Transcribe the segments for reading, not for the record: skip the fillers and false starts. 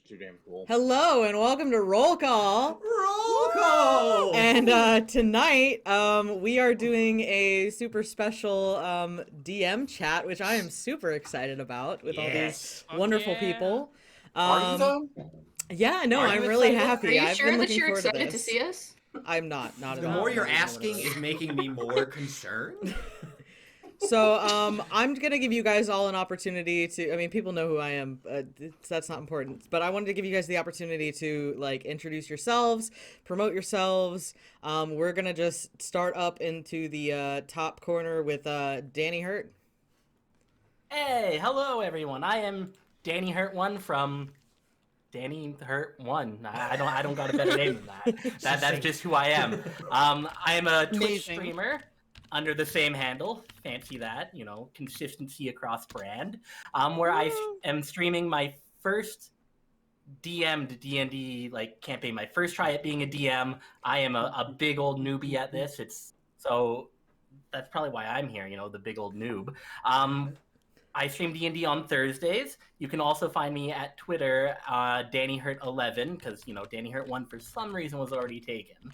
too damn cool. Hello and welcome to Roll Call. Roll call! And tonight, we are doing a super special DM chat, which I am super excited about with all these wonderful people. Are you though? Yeah, no, Are I'm you really excited? happy. Are you I've sure been that looking you're forward to excited to this. see us? I'm not at The all. more you're Not even one of asking those. is making me more concerned. So, I'm gonna give you guys all an opportunity to. I mean, people know who I am. That's not important. But I wanted to give you guys the opportunity to introduce yourselves, promote yourselves. We're gonna just start up into the top corner with Danny Hurt. Hey, hello everyone. I am Danny Hurt One from Danny Hurt One. I don't got a better name than that. That's just who I am. I am a Twitch Amazing. streamer under the same handle. Fancy that, consistency across brand. Where I am streaming my first DM'd D&D campaign. My first try at being a DM. I am a big old newbie at this. So that's probably why I'm here. The big old noob. I stream D&D on Thursdays. You can also find me at Twitter, DannyHurt11, because, Danny Hurt 1 for some reason was already taken.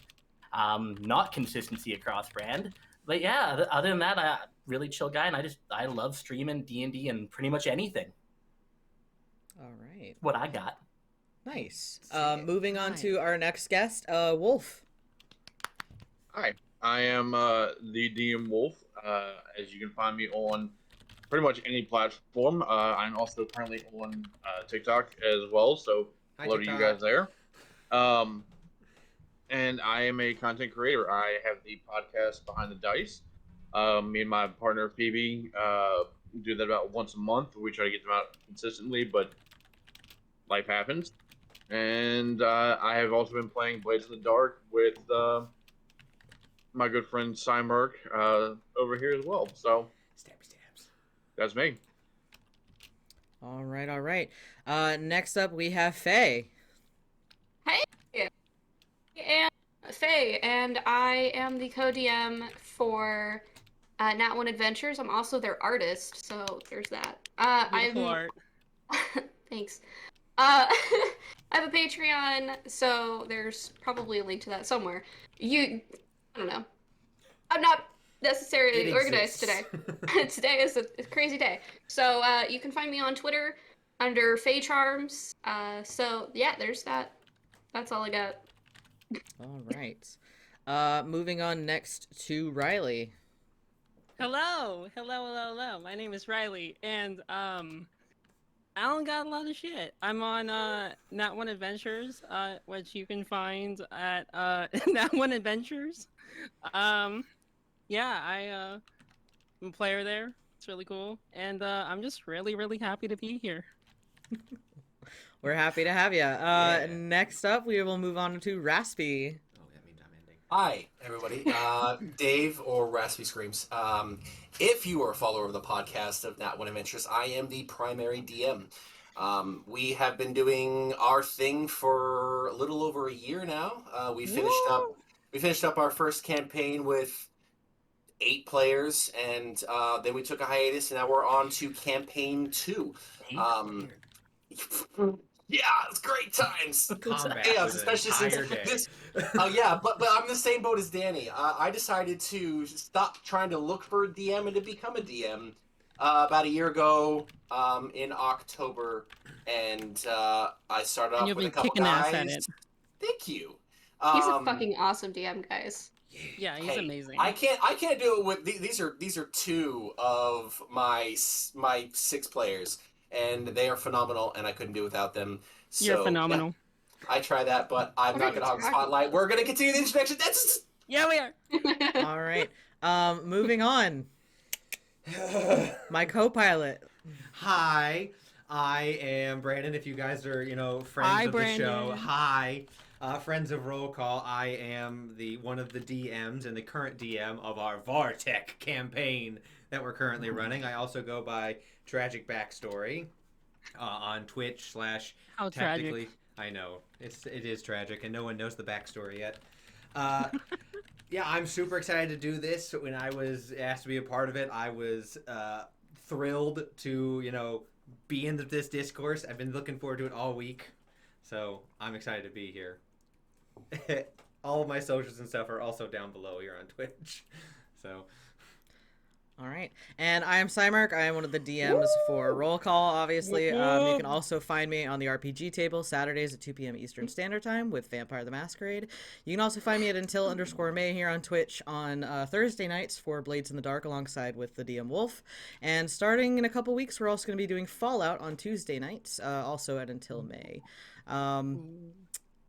Not consistency across brand. But yeah, other than that, I really chill guy, and I love streaming D&D and pretty much anything. All right. What I got. Nice. Moving on to our next guest, Wolf. Hi, I am the DM Wolf. As you can find me on pretty much any platform. I'm also currently on TikTok as well, so hello to you guys there. And I am a content creator. I have the podcast Behind the Dice. Me and my partner Phoebe do that about once a month. We try to get them out consistently, but life happens. And I have also been playing Blades in the Dark with my good friend Psymerc over here as well. So Stabs. that's me. All right. Next up, we have Faye. Hey, and Faye, and I am the co-DM for Nat One Adventures. I'm also their artist, so there's that. Beautiful art. Thanks. I have a Patreon, so there's probably a link to that somewhere. I don't know. I'm not necessarily It organized exists. today. Today is a crazy day. So you can find me on Twitter under Faye Charms. So yeah, there's that. That's all I got. All right. Moving on next to Riley. Hello. My name is Riley, and I don't got a lot of shit. I'm on Nat One Adventures, which you can find at Nat One Adventures. Yeah, I'm a player there. It's really cool, and I'm just really happy to be here. We're happy to have you. Next up, we will move on to Raspy. Oh, that means I'm ending. Hi, everybody. Dave or Raspyscreams. If you are a follower of the podcast of Nat One Adventures, I am the primary DM. We have been doing our thing for a little over a year now. We finished up our first campaign with 8 players, and then we took a hiatus, and now we're on to campaign 2. Yeah, it's great times. Combat Yeah, was an especially since entire day. this. Oh yeah, but I'm the same boat as Danny. I decided to stop trying to look for a DM and to become a DM about a year ago in October, and I started off And you've with a been couple kicking ass guys. at it. Thank you. He's a fucking awesome DM, guys. Yeah, he's amazing. I can't do it with these are 2 of my 6 players, and they are phenomenal, and I couldn't do without them. So, You're phenomenal. yeah, I try that, but I'm What not are you gonna hog the talking spotlight. We're gonna continue the introduction. That's Yeah, we are. All right. Moving on. My co-pilot. Hi, I am Brandon. If you guys are, friends Hi, of the show. Brandon. Hi, friends of Roll Call. I am one of the DMs and the current DM of our Vartech campaign that we're currently running. I also go by Tragic Backstory on Twitch / How tactically. tragic. I know it is tragic, and no one knows the backstory yet. Yeah, I'm super excited to do this. When I was asked to be a part of it, I was thrilled to, be in this discourse. I've been looking forward to it all week. So I'm excited to be here. All of my socials and stuff are also down below here on Twitch. So. All right. And I am Psymerc. I am one of the DMs for Roll Call, obviously. You can also find me on the RPG table Saturdays at 2 p.m. Eastern Standard Time with Vampire the Masquerade. You can also find me at Until_May here on Twitch on Thursday nights for Blades in the Dark alongside with the DM Wolf. And starting in a couple weeks, we're also going to be doing Fallout on Tuesday nights, also at Until May.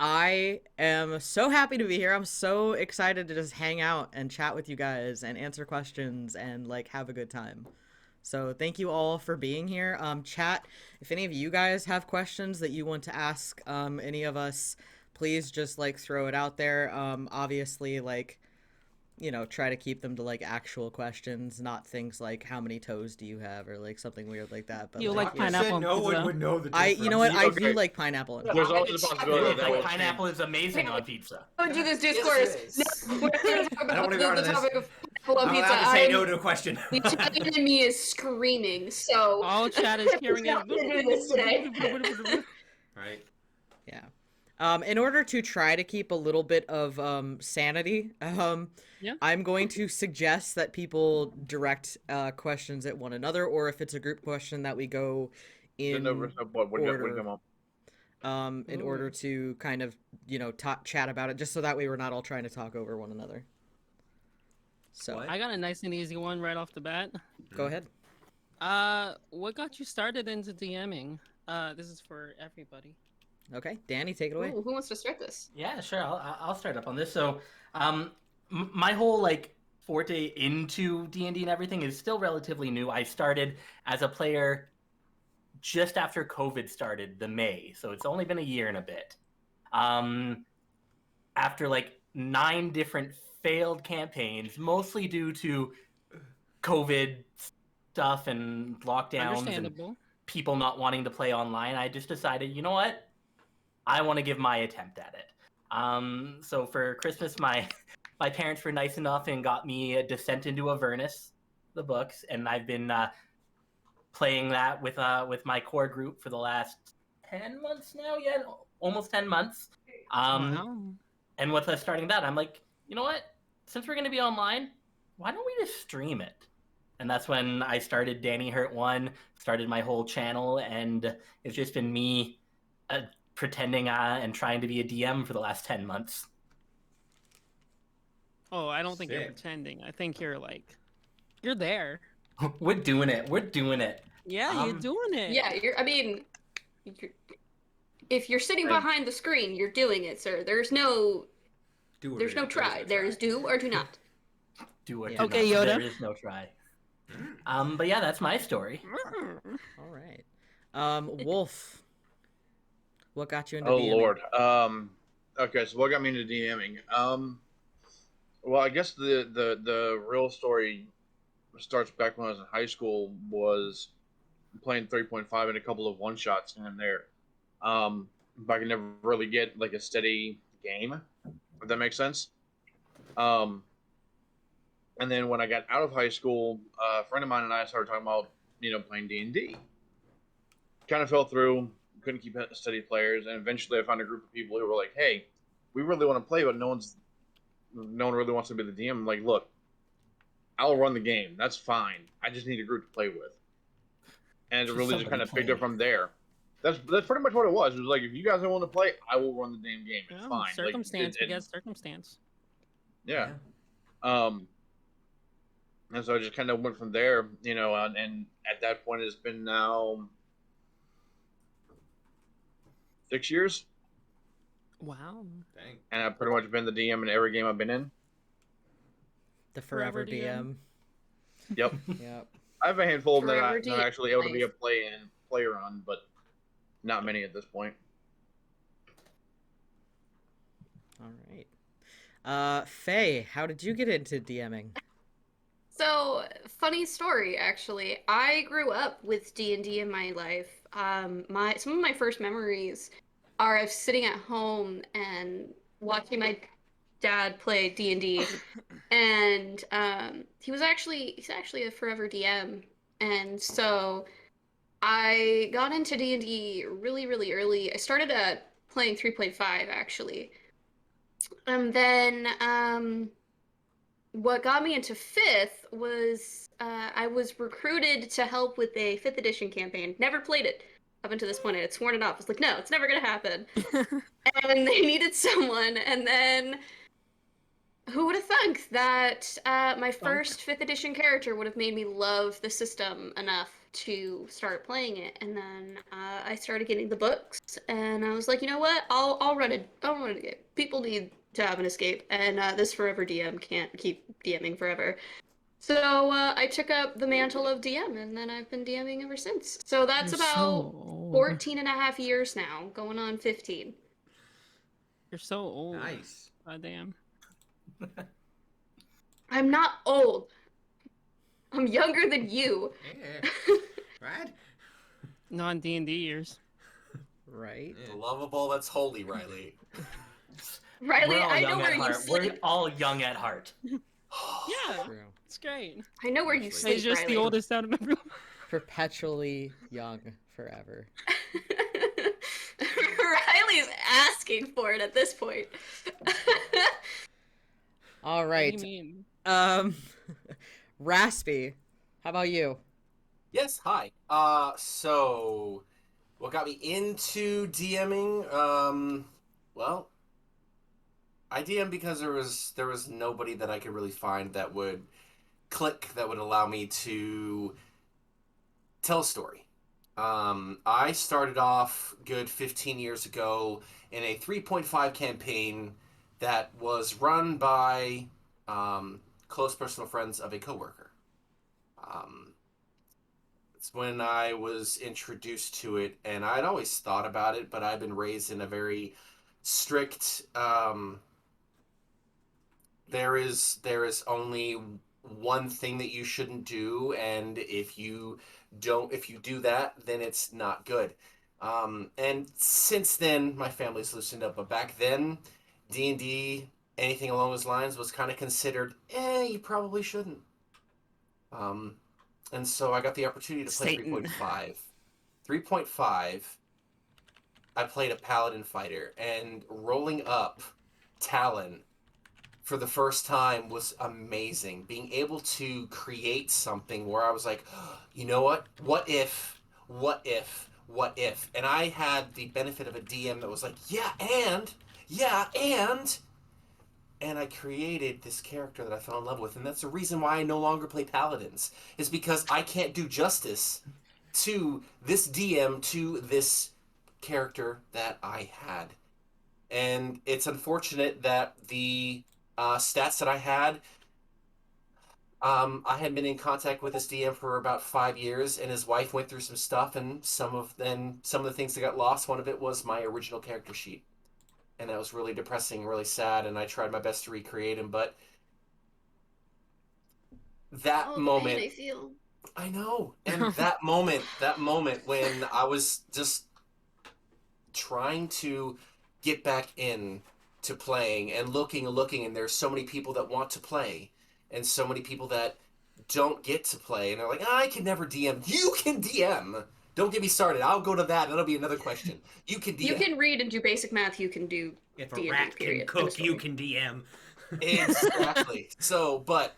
I am so happy to be here. I'm so excited to just hang out and chat with you guys and answer questions and like have a good time. So thank you all for being here. Chat, if any of you guys have questions that you want to ask any of us, please just like throw it out there. Obviously, like, you know, try to keep them to like actual questions, not things like how many toes do you have or like something weird like that. But You like yeah. pineapple on no pizza? one would know the difference. You know what? I Okay. do like pineapple on pizza. There's always a possibility that Like will pineapple is amazing on pizza. Go do this discourse. Yes, it is. No, we're going to talk I don't about wanna be part the of this. topic of pineapple on I'm pizza. allowed to say no to a question. The Italian in me is screaming, so... All chat is hearing We're not gonna do this today. it. Right. Yeah. In order to try to keep a little bit of sanity, Yeah. I'm going to suggest that people direct questions at one another, or if it's a group question, that we go in order. In order to kind of, you know, chat about it, just so that way we're not all trying to talk over one another. So What? I got a nice and easy one right off the bat. go ahead. What got you started into DMing? This is for everybody. Okay, Danny, take it away. Ooh, who wants to start this? Yeah, sure. I'll start up on this. So, my whole like forte into D&D and everything is still relatively new. I started as a player just after COVID started, the May. So it's only been a year and a bit. After like 9 different failed campaigns, mostly due to COVID stuff and lockdowns and Understandable. people not wanting to play online, I just decided, you know what? I want to give my attempt at it. So for Christmas, my parents were nice enough and got me a Descent into Avernus, the books, and I've been playing that with my core group for the last 10 months now. Yeah, almost 10 months. Wow. And with us starting that, I'm like, you know what? Since we're going to be online, why don't we just stream it? And that's when I started Danny Hurt 1, started my whole channel, and it's just been me pretending and trying to be a DM for the last 10 months. Oh, I don't think you're Sick. pretending. I think you're like, you're there. We're doing it. We're doing it. Yeah, you're doing it. Yeah, if you're sitting behind the screen, you're doing it, sir. There's no try. There's do or do not. Do it. Yeah. Okay, not. Yoda. There is no try. But yeah, that's my story. All right. Wolf, what got you into Oh DMing? Lord. Okay, so what got me into DMing? Well, I guess the real story starts back when I was in high school. Was playing 3.5 and a couple of one shots here and there. But I could never really get like a steady game, if that makes sense. And then when I got out of high school, a friend of mine and I started talking about, playing D&D. Kind of fell through, couldn't keep steady players, and eventually I found a group of people who were like, "Hey, we really want to play, but no one really wants to be the DM." I'm like, "Look, I'll run the game. That's fine. I just need a group to play with." And it really just kind of picked up from there. That's pretty much what it was. It was like, if you guys don't want to play, I will run the damn game. It's fine. Circumstance begets circumstance. Yeah. And so I just kind of went from there, and at that point it's been now 6 years, Wow. Dang. and I've pretty much been the DM in every game I've been in. The Forever Forever DM. Yep. Yep. I have a handful of them that Forever I'm DM. actually able to be a Nice. player on, but not many at this point. All right. Faye, how did you get into DMing? So, funny story, actually. I grew up with D&D in my life. Some of my first memories are of sitting at home and watching my dad play D&D, and he's actually a forever DM, and so I got into D&D really, really early. I started at playing 3.5 actually. And then what got me into 5th was I was recruited to help with a 5th edition campaign. Never played it up until this point. I had sworn it off. I was like, no, it's never gonna happen. And they needed someone, and then who would have thunk that my first 5th edition character would have made me love the system enough to start playing it? And then I started getting the books, and I was like, you know what? I'll run it. I'll run it. People need to have an escape, and this forever DM can't keep DMing forever. So I took up the mantle of DM, and then I've been DMing ever since. So that's You're about so old. 14 and a half years now, going on 15. You're so old. Nice. God damn. I'm not old. I'm younger than you. Yeah. Right? Non D&D years. Right. Yeah. Lovable, that's holy, Riley. Riley, We're all I young know at where you heart. We're sleep. all young at heart. Yeah, True. it's great. I know where you He's sleep, He's just Riley. the oldest out of everyone. Perpetually young forever. Riley's asking for it at this point. All What do right. you mean? Raspy, how about you? Yes, hi. So what got me into DMing? Well, I DM because there was nobody that I could really find that would click, that would allow me to tell a story. I started off good 15 years ago in a 3.5 campaign that was run by close personal friends of a coworker. It's when I was introduced to it, and I'd always thought about it, but I've been raised in a very strict. There is only one thing that you shouldn't do, and if you do that, then it's not good. And since then, my family's loosened up, but back then, D&D, anything along those lines was kind of considered, you probably shouldn't. And so I got the opportunity to play Satan. 3.5. 3.5, I played a paladin fighter, and rolling up Talon for the first time was amazing. Being able to create something where I was like, you know what? What if? And I had the benefit of a DM that was like, and I created this character that I fell in love with, and that's the reason why I no longer play paladins, is because I can't do justice to this DM, to this character that I had. And it's unfortunate that the stats that I had been in contact with this DM for about 5 years, and his wife went through some stuff, and some of the things that got lost, one of it was my original character sheet. And that was really depressing, really sad, and I tried my best to recreate him, but that Oh, the moment, pain I feel. I know, and that moment when I was just trying to get back in to playing and looking, and there's so many people that want to play, and so many people that don't get to play, and they're like, I can never DM. You can DM! Don't get me started. I'll go to that. That'll be another question. You can DM. You can read and do basic math. You can do If a D&D, rat can period. End of cook, you story. can DM. Exactly. So, but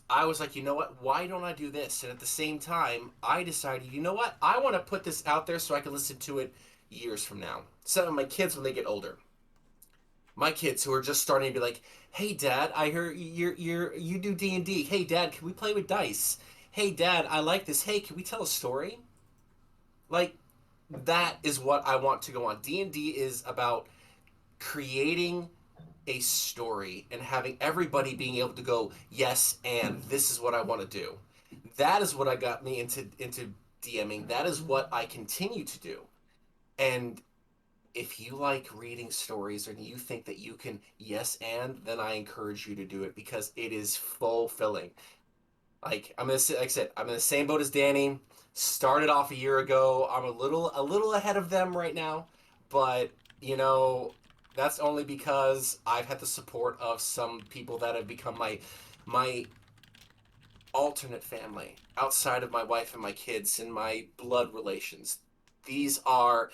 I was like, you know what? Why don't I do this? And at the same time, I decided, you know what? I want to put this out there so I can listen to it years from now. Some of my kids, when they get older, my kids who are just starting to be like, hey, Dad, I heard you do D&D. Hey, Dad, can we play with dice? Hey, Dad, I like this. Hey, can we tell a story? Like, that is what I want to go on. D&D is about creating a story and having everybody being able to go, yes, and this is what I want to do. That is what I got me into DMing. That is what I continue to do. And if you like reading stories and you think that you can yes and, then I encourage you to do it because it is fulfilling. Like I said, I'm in the same boat as Danny. Started off a year ago. I'm a little ahead of them right now, but you know, that's only because I've had the support of some people that have become my alternate family outside of my wife and my kids and my blood relations. These are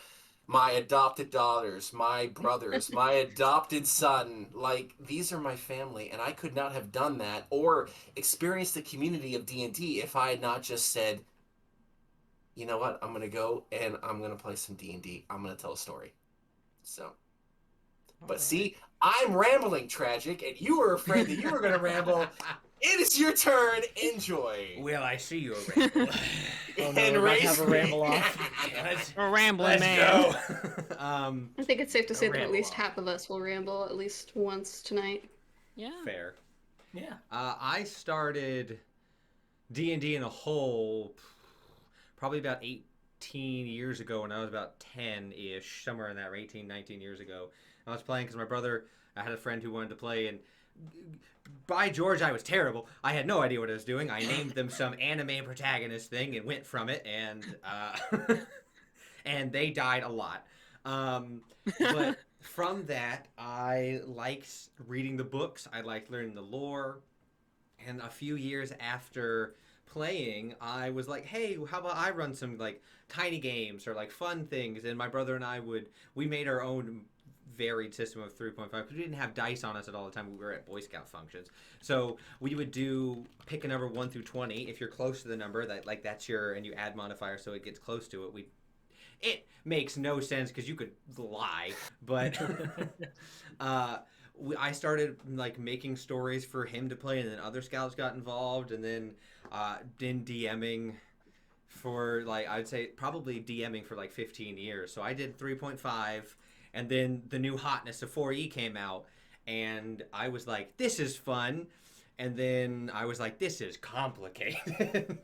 my adopted daughters, my brothers, my adopted son. Like, these are my family, and I could not have done that or experienced the community of D&D if I had not just said, you know what, I'm going to go and I'm going to play some D&D. I'm going to tell a story. So, but see, I'm rambling, Tragic, and you were afraid that you were going to ramble. It is your turn. Enjoy. Will I see you ramble? Oh, no, we're about to have a ramble Let's We're rambling, man. go. I think it's safe to say that at ramble least off. half of us will ramble at least once tonight. Yeah. Fair. Yeah. I started D&D in a whole probably about 18 years ago when I was about 10-ish, somewhere in that, or 18, 19 years ago. I was playing because my brother, I had a friend who wanted to play, and by George, I was terrible. I had no idea what I was doing. I named them some anime protagonist thing and went from it, and and they died a lot. But from that, I liked reading the books. I liked learning the lore. And a few years after playing, I was like, hey, how about I run some like tiny games or like fun things? And my brother and I we made our own varied system of 3.5 because we didn't have dice on us at all the time. We were at Boy Scout functions, so we would pick a number 1 through 20. If you're close to the number, that's your, and you add modifier so it gets close to it. It makes no sense because you could lie, but I started like making stories for him to play, and then other scouts got involved, and then DMing for like, I'd say probably DMing for like 15 years. So I did 3.5. And then the new hotness of 4E came out, and I was like, this is fun. And then I was like, this is complicated.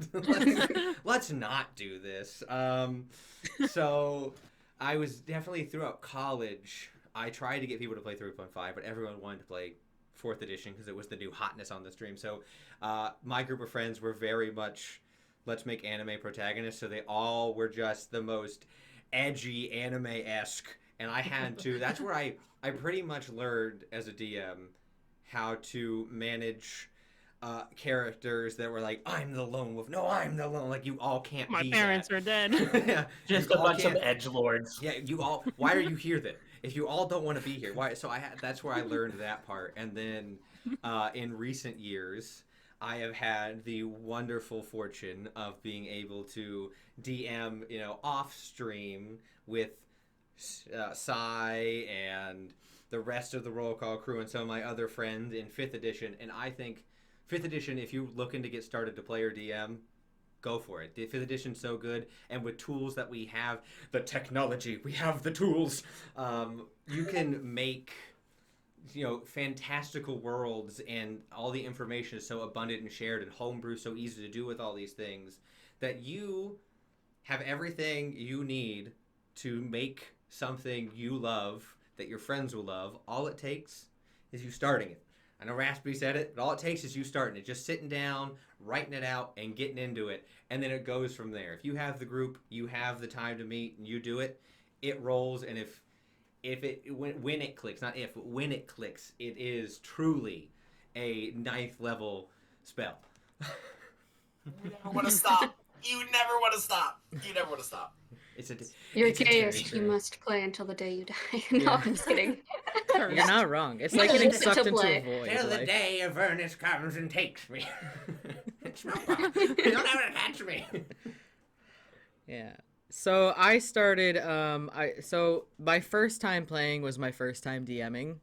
let's not do this. So I was definitely throughout college, I tried to get people to play 3.5, but everyone wanted to play 4th edition because it was the new hotness on the stream. So my group of friends were very much, let's make anime protagonists. So they all were just the most edgy anime-esque. And I had to, that's where I pretty much learned as a DM how to manage characters that were like, I'm the lone wolf. No, I'm the lone. Like, you all can't My be parents that. are dead. Yeah, Just you a all bunch of can't- edgelords. Yeah, you all, why are you here then? If you all don't want to be here, why? So that's where I learned that part. And then in recent years, I have had the wonderful fortune of being able to DM, off stream with Psy and the rest of the roll call crew and some of my other friends in 5th edition. And I think 5th edition, if you're looking to get started to play or DM, go for it. The 5th edition's so good, and with tools that we have, the technology, we have the tools, you can make fantastical worlds, and all the information is so abundant and shared, and homebrew so easy to do with all these things, that you have everything you need to make something you love that your friends will love. All it takes is you starting it. I know Raspy said it, but all it takes is you starting it. Just sitting down, writing it out, and getting into it, and then it goes from there. If you have the group, you have the time to meet, and you do it, it rolls. And when it clicks, not if, when it clicks, it is truly a 9th level spell. You never want to stop. You never want to stop. You never want to stop. You're it's a gayest. territory. You must play until the day you die. No, Yeah. I'm just kidding. You're not wrong. It's like getting sucked into a void. Till the like- day Avernus comes and takes me. It's no problem. You don't have to catch me. Yeah. So I started. So my first time playing was my first time DMing,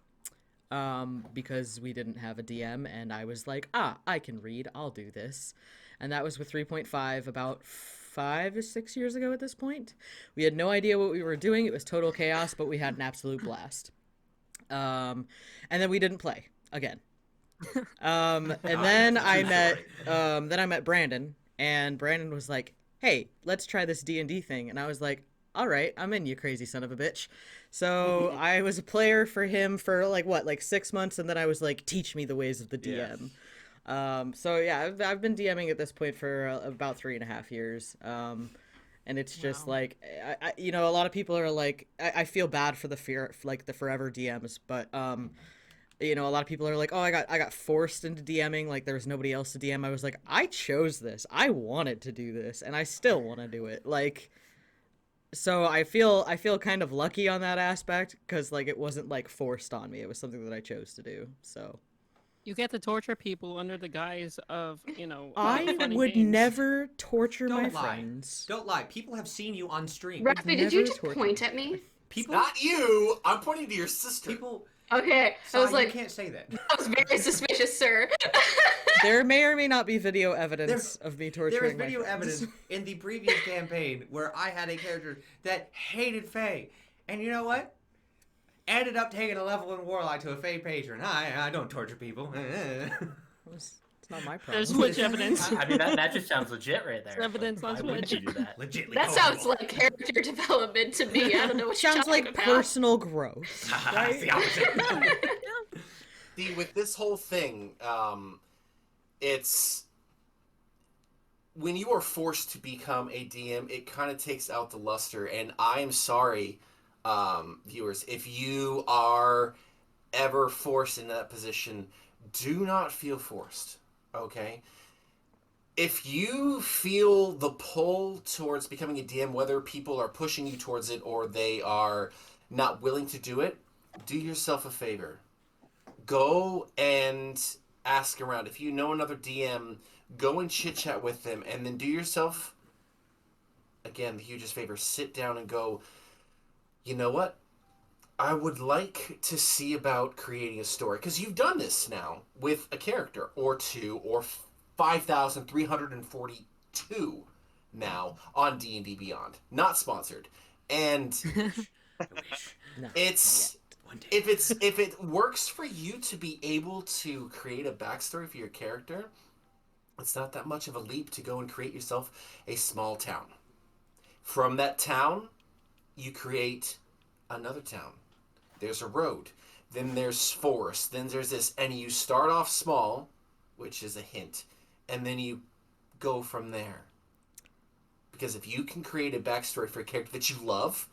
because we didn't have a DM, and I was like, I can read. I'll do this, and that was with 3.5 about 5 or 6 years ago. At this point, we had no idea what we were doing. It was total chaos, but we had an absolute blast. And then we didn't play again. And then I met Brandon, and Brandon was like, hey, let's try this D&D thing. And I was like, all right, I'm in, you crazy son of a bitch. So I was a player for him for like 6 months, and then I was like, teach me the ways of the DM. Yes. So yeah, I've been DMing at this point for about 3.5 years. And it's just like, I a lot of people are like, I feel bad for the forever DMs, but a lot of people are like, oh, I got forced into DMing, like there was nobody else to DM. I was like, I chose this. I wanted to do this, and I still want to do it. Like, So I feel kind of lucky on that aspect because like it wasn't like forced on me. It was something that I chose to do. So You get to torture people under the guise of, I funny would games. never torture my Don't lie. friends. Don't lie. People have seen you on stream. Raspy, did you Never just torture point my at me? People, Not you. I'm pointing to your sister. people. Okay, I was You like, can't say that. that was very suspicious, sir. There may or may not be video evidence of me torturing There is my video friends. evidence in the previous campaign where I had a character that hated Faye, and you know what? Ended up taking a level in Warlock to a Faye patron. I don't torture people. It's not my problem. There's Switch evidence. I mean, that just sounds legit right there. There's evidence on Why wouldn't Switch. you do that? Legitly. That sounds like character development to me. I don't know what you're Sounds talking like about. personal growth. That's the opposite. See, with this whole thing, it's when you are forced to become a DM, it kind of takes out the luster. And I'm sorry, viewers, if you are ever forced in that position, do not feel forced. Okay? If you feel the pull towards becoming a DM, whether people are pushing you towards it or they are not willing to do it, do yourself a favor. Go and ask around. If you know another DM, go and chit chat with them, and then do yourself, again, the hugest favor. Sit down and go, you know what? I would like to see about creating a story, because you've done this now with a character or two or 5,342 now on D&D Beyond, not sponsored, and No, it's. If it works for you to be able to create a backstory for your character, it's not that much of a leap to go and create yourself a small town. From that town, you create another town. There's a road. Then there's forest. Then there's this. And you start off small, which is a hint. And then you go from there. Because if you can create a backstory for a character that you love,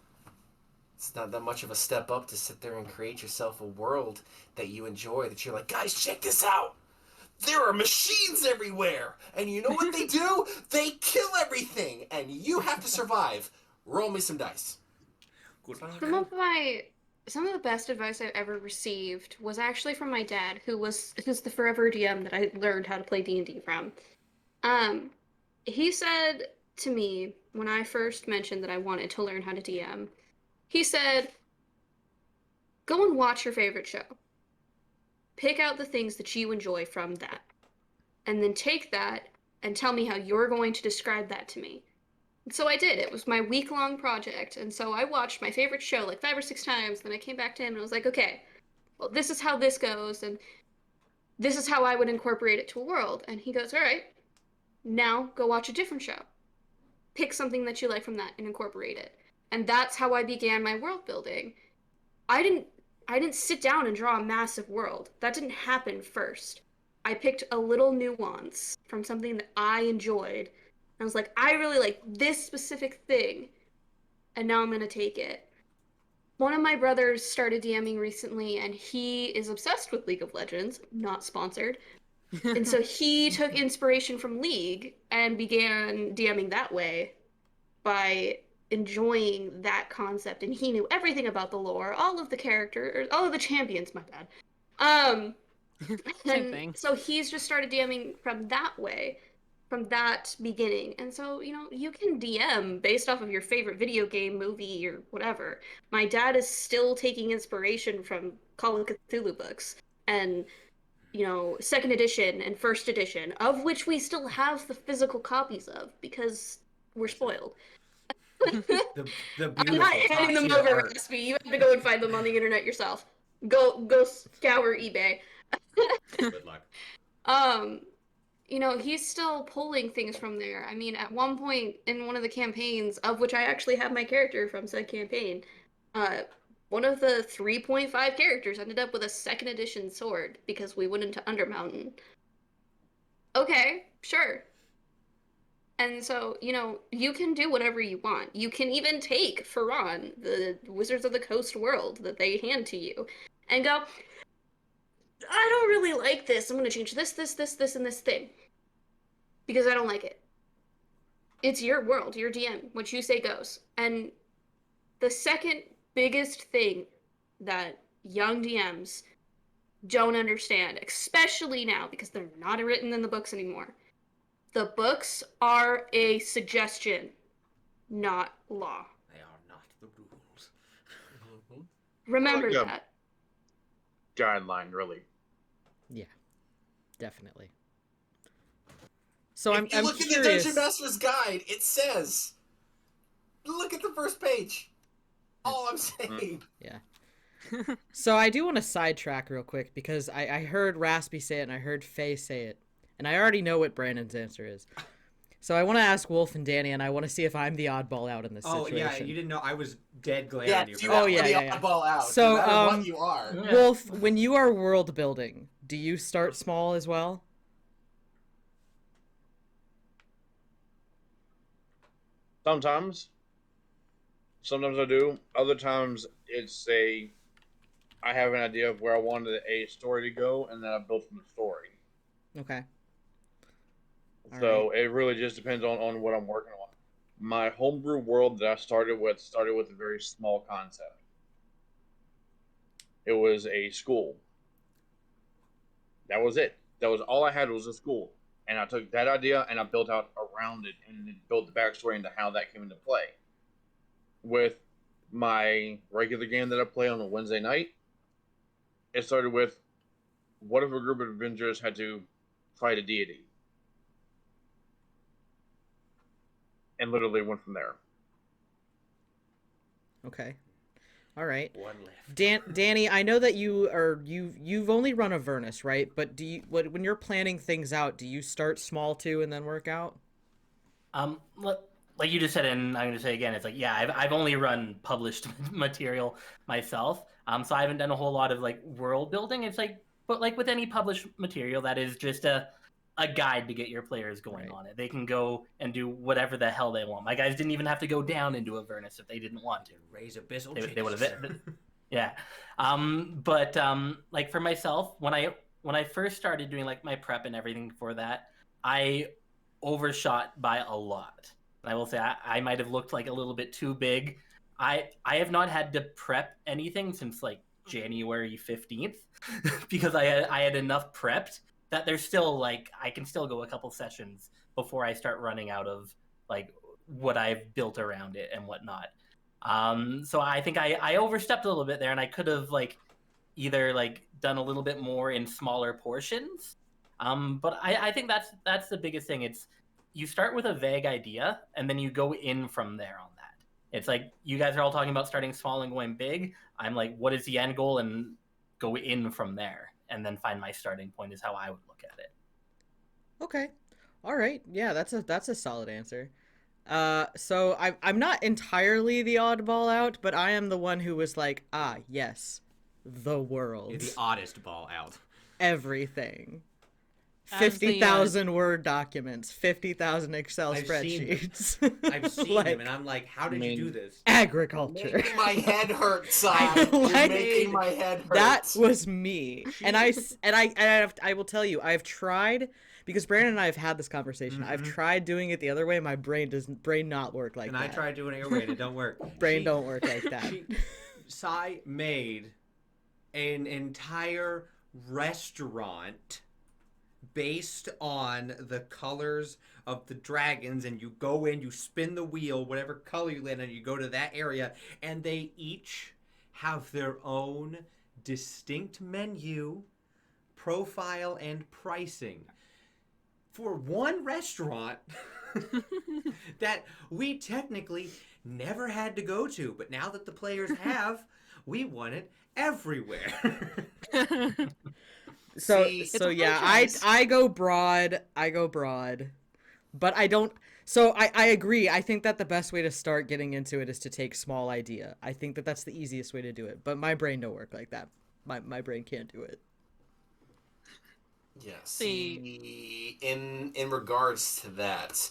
it's not that much of a step up to sit there and create yourself a world that you enjoy, that you're like, guys, check this out. There are machines everywhere. And you know what they do? They kill everything. And you have to survive. Roll me some dice. Some of the best advice I've ever received was actually from my dad, who's the forever DM that I learned how to play D&D from. He said to me when I first mentioned that I wanted to learn how to DM, he said, go and watch your favorite show. Pick out the things that you enjoy from that. And then take that and tell me how you're going to describe that to me. And so I did. It was my week-long project. And so I watched my favorite show like 5 or 6 times. Then I came back to him and I was like, okay, well, this is how this goes. And this is how I would incorporate it to a world. And he goes, all right, now go watch a different show. Pick something that you like from that and incorporate it. And that's how I began my world building. I didn't sit down and draw a massive world. That didn't happen first. I picked a little nuance from something that I enjoyed. I was like, I really like this specific thing. And now I'm going to take it. One of my brothers started DMing recently, and he is obsessed with League of Legends, not sponsored. And so he took inspiration from League and began DMing that way by enjoying that concept, and he knew everything about the lore, all of the characters, all of the champions, my bad. Same thing. So he's just started DMing from that way, from that beginning. And so, you can DM based off of your favorite video game, movie, or whatever. My dad is still taking inspiration from Call of Cthulhu books, and 2nd edition and 1st edition, of which we still have the physical copies of, because we're spoiled. The I'm not handing them over, Raspy. You have to go and find them on the internet yourself. Go scour eBay. Good luck. He's still pulling things from there. I mean, at one point in one of the campaigns, of which I actually have my character from said campaign, one of the 3.5 characters ended up with a 2nd edition sword because we went into Undermountain. Okay, sure. And so, you can do whatever you want. You can even take Faran, the Wizards of the Coast world that they hand to you, and go, I don't really like this. I'm going to change this, and this thing. Because I don't like it. It's your world, your DM. What you say goes. And the second biggest thing that young DMs don't understand, especially now because they're not written in the books anymore. The books are a suggestion, not law. They are not the rules. Remember Like a that. guideline, really. Yeah, definitely. So If I'm you look curious. at the Dungeon Master's Guide, it says, look at the first page. All I'm saying. Yeah. So I do want to sidetrack real quick because I heard Raspy say it and I heard Faye say it, and I already know what Brandon's answer is. So I want to ask Wolf and Danny, and I want to see if I'm the oddball out in this situation. Yeah, you didn't know I was dead glaring Yeah, at you. you for are Oh, that. yeah, the yeah. oddball out. So, no matter um, what you are. Wolf, when you are world building, do you start small as well? Sometimes I do. Other times I have an idea of where I wanted a story to go, and then I build from the story. Okay. All So it really just depends on what I'm working on. My homebrew world that I started with a very small concept. It was a school. That was it. That was all I had was a school. And I took that idea and I built out around it and then built the backstory into how that came into play. With my regular game that I play on a Wednesday night, it started with, what if a group of adventurers had to fight a deity? And literally went from there. Okay. All right. One left. Danny, I know that you've only run Avernus, right? But when you're planning things out, do you start small too and then work out? Like you just said, and I'm going to say again, it's like, yeah, I've only run published material myself. So I haven't done a whole lot of like world building. It's like, but like with any published material, that is just a guide to get your players going on it. They can go and do whatever the hell they want. My guys didn't even have to go down into Avernus if they didn't want to. Raise abyssal. They would have. Yeah. But like for myself, when I first started doing like my prep and everything for that, I overshot by a lot. And I will say I might have looked like a little bit too big. I have not had to prep anything since like January 15th because I had enough prepped that there's still like I can still go a couple sessions before I start running out of like what I've built around it and whatnot. So I think I overstepped a little bit there, and I could have like either like done a little bit more in smaller portions. But I think that's the biggest thing. It's you start with a vague idea and then you go in from there on that. It's like you guys are all talking about starting small and going big. I'm like, what is the end goal, and go in from there. And then find my starting point is how I would look at it. Okay. All right. Yeah, that's a solid answer. So I'm not entirely the oddball out, but I am the one who was like, yes, the world. You're the oddest ball out. Everything. As the, 50,000 Word documents, 50,000 Excel I've seen them. spreadsheets. I've seen Like, them, and I'm like, how did you do this? Agriculture. Making my head hurt, Sai. You're Like, making my head hurt. That was me. And I will tell you, I've tried, because Brandon and I have had this conversation. I've tried doing it the other way. My brain not work like And that. I tried doing it your way, and it don't work. Brain don't work like that. Sai made an entire restaurant based on the colors of the dragons, and you go in, you spin the wheel, whatever color you land on, you go to that area, and they each have their own distinct menu, profile, and pricing for one restaurant that we technically never had to go to, but now that the players have, we want it everywhere. So See, so a yeah, franchise. I go broad, but I don't. So I agree. I think that the best way to start getting into it is to take small idea. I think that that's the easiest way to do it. But my brain don't work like that. My brain can't do it. Yeah, see, in regards to that,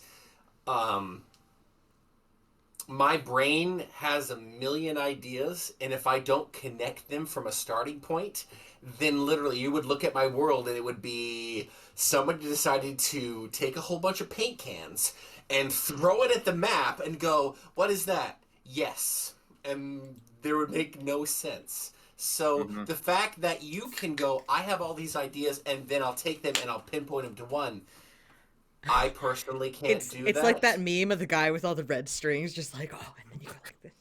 my brain has a million ideas, and if I don't connect them from a starting point, then literally you would look at my world and it would be somebody decided to take a whole bunch of paint cans and throw it at the map and go, what is that? Yes. and there would make no sense. So the fact that you can go, I have all these ideas, and then I'll take them and I'll pinpoint them to one. I personally can't do that. It's like that meme of the guy with all the red strings, just like, oh, and then you go like this.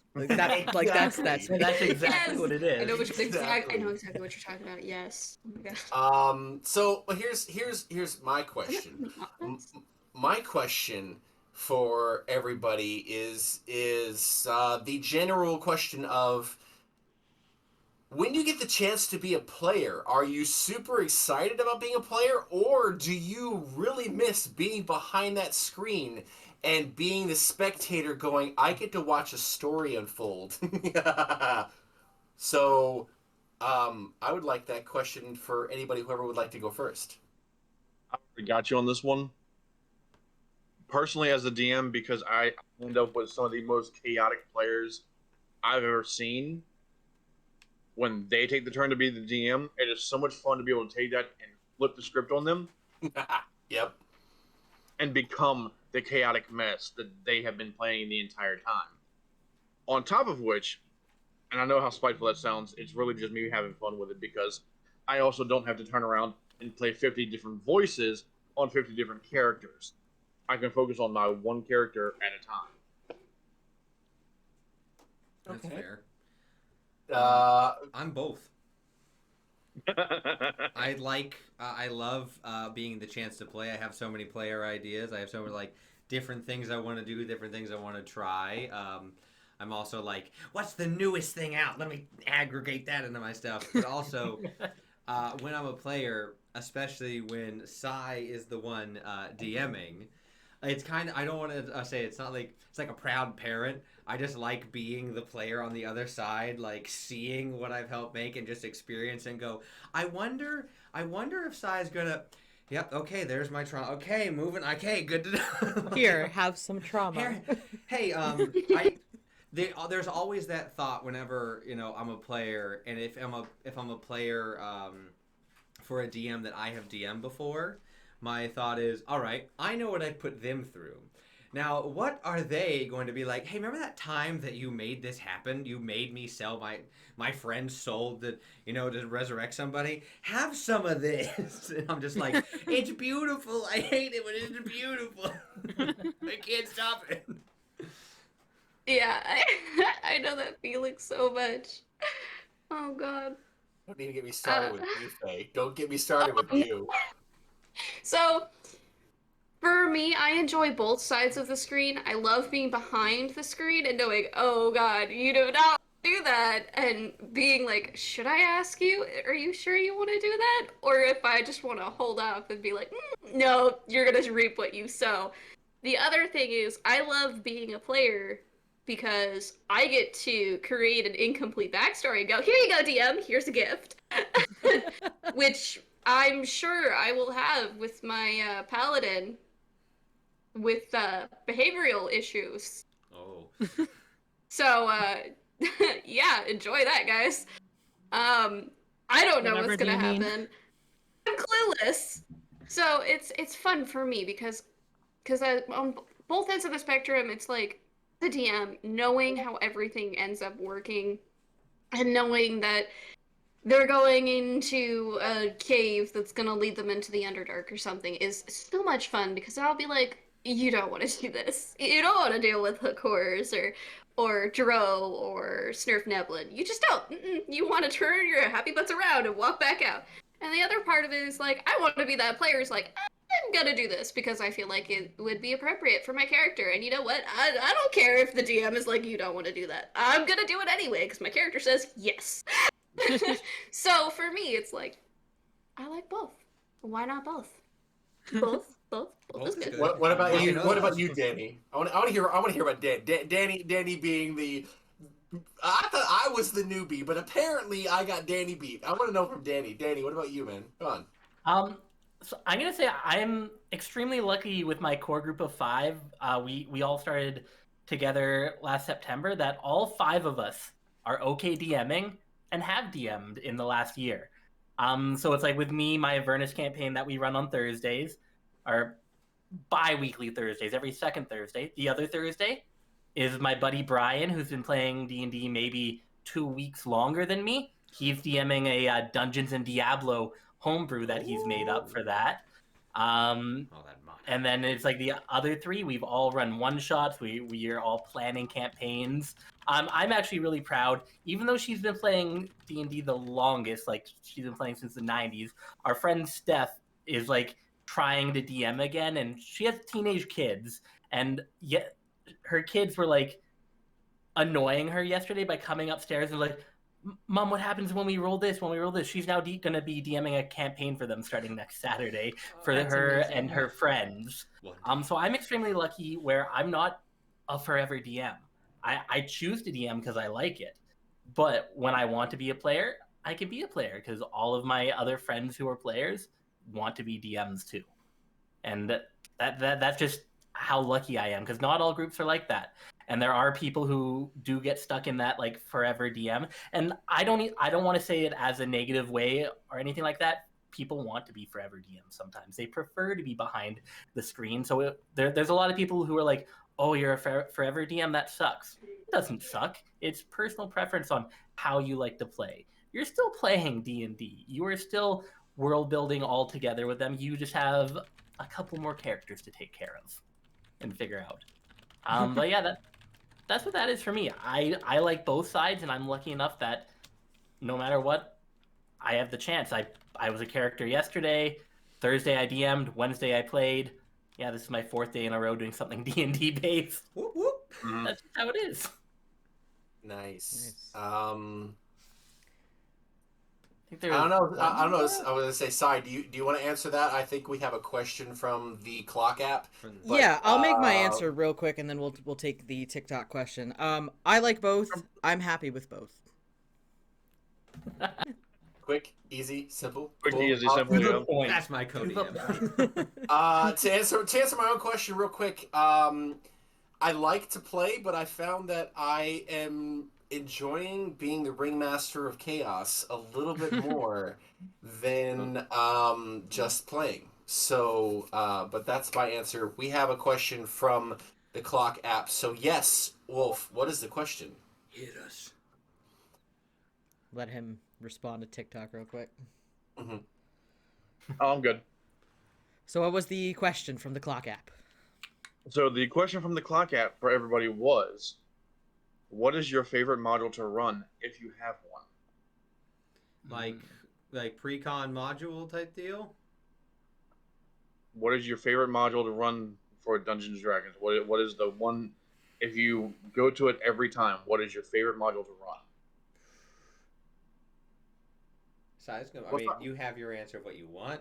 That's That's exactly what it is. I know exactly what you're talking about. Yes. Oh my god. So here's my question. My question for everybody is the general question of, when you get the chance to be a player, are you super excited about being a player, or do you really miss being behind that screen and being the spectator going, I get to watch a story unfold? So, I would like that question for anybody, whoever would like to go first. I already got you on this one. Personally, as a DM, because I end up with some of the most chaotic players I've ever seen. When they take the turn to be the DM, it is so much fun to be able to take that and flip the script on them. Yep. And become the chaotic mess that they have been playing the entire time. On top of which, and I know how spiteful that sounds, it's really just me having fun with it, because I also don't have to turn around and play 50 different voices on 50 different characters. I can focus on my one character at a time. That's fair. I'm both. I love being the chance to play. I have so many player ideas. I have so many like different things I want to do, different things I want to try. I'm also like, what's the newest thing out? Let me aggregate that into my stuff. But also, when I'm a player, especially when Psy is the one DMing, it's kind of, I don't want to say it's not like, it's like a proud parent. I just like being the player on the other side, like seeing what I've helped make and just experience and go, I wonder if Psy's gonna, yep, okay, there's my trauma. Okay, moving, okay, good to know. Here, have some trauma. Hey, there's always that thought whenever, I'm a player, and if I'm a player for a DM that I have DM'd before, my thought is, all right, I know what I put them through. Now, what are they going to be like? Hey, remember that time that you made this happen? You made me sell my friend's soul to resurrect somebody? Have some of this. And I'm just like, it's beautiful. I hate it, but it's beautiful. I can't stop it. Yeah, I know that feeling so much. Oh god. Don't need to get me started with you, Faye. Don't get me started with you. So, for me, I enjoy both sides of the screen. I love being behind the screen and knowing, oh god, you do not do that, and being like, should I ask you? Are you sure you want to do that? Or if I just want to hold off and be like, no, you're gonna reap what you sow. The other thing is, I love being a player because I get to create an incomplete backstory and go, here you go, DM, here's a gift. Which I'm sure I will have with my paladin with behavioral issues. Oh. So, yeah, enjoy that, guys. I don't know what's gonna happen. I'm clueless. So it's fun for me because on both ends of the spectrum, it's like the DM knowing how everything ends up working and knowing that they're going into a cave that's gonna lead them into the Underdark or something is so much fun, because I'll be like, you don't want to do this. You don't want to deal with hook horrors or Dro or Snurf Neblin. You just don't. You want to turn your happy butts around and walk back out. And the other part of it is like, I want to be that player who's like, I'm gonna do this because I feel like it would be appropriate for my character. And you know what? I don't care if the DM is like, you don't want to do that. I'm gonna do it anyway because my character says yes. So for me, it's like, I like both. Why not both? Both is good. What about you? What about you, Danny? I want to hear about Danny being the. I thought I was the newbie, but apparently I got Danny beat. I want to know from Danny. Danny, what about you, man? Come on. So I'm gonna say I'm extremely lucky with my core group of 5. We all started together last September. That all 5 of us are okay DMing and have DM'd in the last year. So it's like with me, my Avernus campaign that we run on Thursdays, or bi-weekly Thursdays, every second Thursday. The other Thursday, is my buddy Brian, who's been playing D&D maybe 2 weeks longer than me. He's DMing a Dungeons and Diablo homebrew that he's made up for that. And then it's like the other three, we've all run one-shots. We are all planning campaigns. I'm actually really proud, even though she's been playing D&D the longest, like she's been playing since the 90s, our friend Steph is like trying to DM again, and she has teenage kids, and yet her kids were like annoying her yesterday by coming upstairs and like, Mom, what happens when we roll this? When we roll this, she's now going to be DMing a campaign for them starting next Saturday for her amazing. and her friends. So I'm extremely lucky where I'm not a forever DM. I choose to DM because I like it. But when I want to be a player, I can be a player because all of my other friends who are players want to be DMs too. And that's just how lucky I am, because not all groups are like that. And there are people who do get stuck in that like forever DM. And I don't want to say it as a negative way or anything like that. People want to be forever DMs sometimes. They prefer to be behind the screen. So there's a lot of people who are like, oh, you're a forever DM? That sucks. It doesn't suck. It's personal preference on how you like to play. You're still playing D&D. You are still world building all together with them. You just have a couple more characters to take care of and figure out. But yeah, that's what that is for me. I like both sides, and I'm lucky enough that no matter what, I have the chance. I was a character yesterday. Thursday I DM'd. Wednesday I played. Yeah, this is my 4th day in a row doing something D&D based. Whoop, whoop. That's how it is. Nice. I I don't know. I was gonna say, Sai, do you want to answer that? I think we have a question from the clock app. But, Yeah, I'll make my answer real quick, and then we'll take the TikTok question. I like both. I'm happy with both. Quick, easy, simple. Quick, cool. easy, simple. Yeah. That's my code. To answer my own question real quick, I like to play, but I found that I am enjoying being the ringmaster of chaos a little bit more than just playing. So, but that's my answer. We have a question from the clock app. So yes, Wolf, what is the question? Hit us. Let him respond to TikTok real quick. Mm-hmm. Oh, I'm good. So what was the question from the clock app? So the question from the clock app for everybody was, what is your favorite module to run if you have one? Like pre-con module type deal? What is your favorite module to run for Dungeons & Dragons? What is the one, if you go to it every time, what is your favorite module to run? So you have your answer of what you want.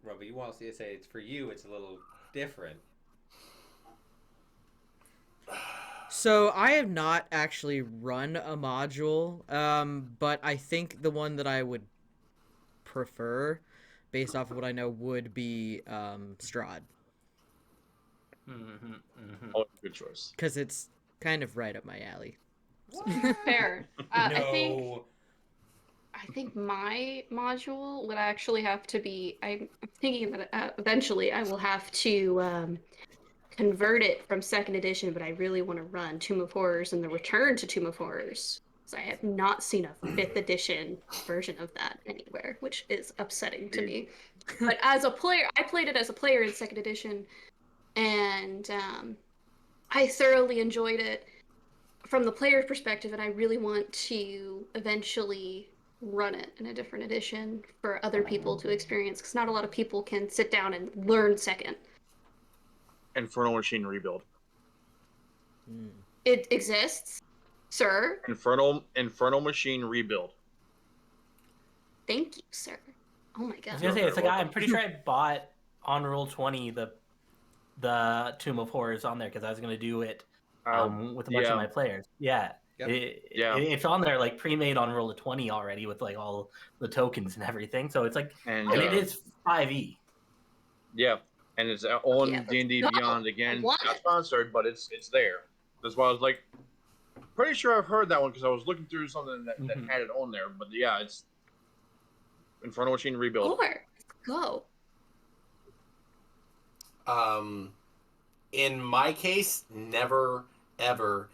Rob, but you want to say it's for you, it's a little different. So I have not actually run a module, but I think the one that I would prefer, based off of what I know, would be Strahd. Oh, good choice. Because it's kind of right up my alley. Fair. No. I think my module would actually have to be. I'm thinking that eventually I will have to convert it from 2nd edition, but I really want to run Tomb of Horrors and the Return to Tomb of Horrors, because I have not seen a 5th edition version of that anywhere, which is upsetting to me. But as a player, I played it as a player in 2nd edition, and I thoroughly enjoyed it from the player's perspective, and I really want to eventually run it in a different edition for other people to experience, because not a lot of people can sit down and learn 2nd. Infernal Machine Rebuild. It exists, sir. Infernal Machine Rebuild. Thank you, sir. Oh my I god. was gonna say, it's like I'm pretty sure I bought on Roll20 the Tomb of Horrors on there because I was gonna do it with a bunch of my players. Yeah. Yep. It's on there like pre-made on Roll20 already with like all the tokens and everything. So it's like, and it is 5e. Yeah, and it's on D&D Beyond again. Not sponsored, but it's there. That's why I was like, pretty sure I've heard that one because I was looking through something that had it on there. But yeah, it's Infernal Machine Rebuild. Let's go. In my case, never ever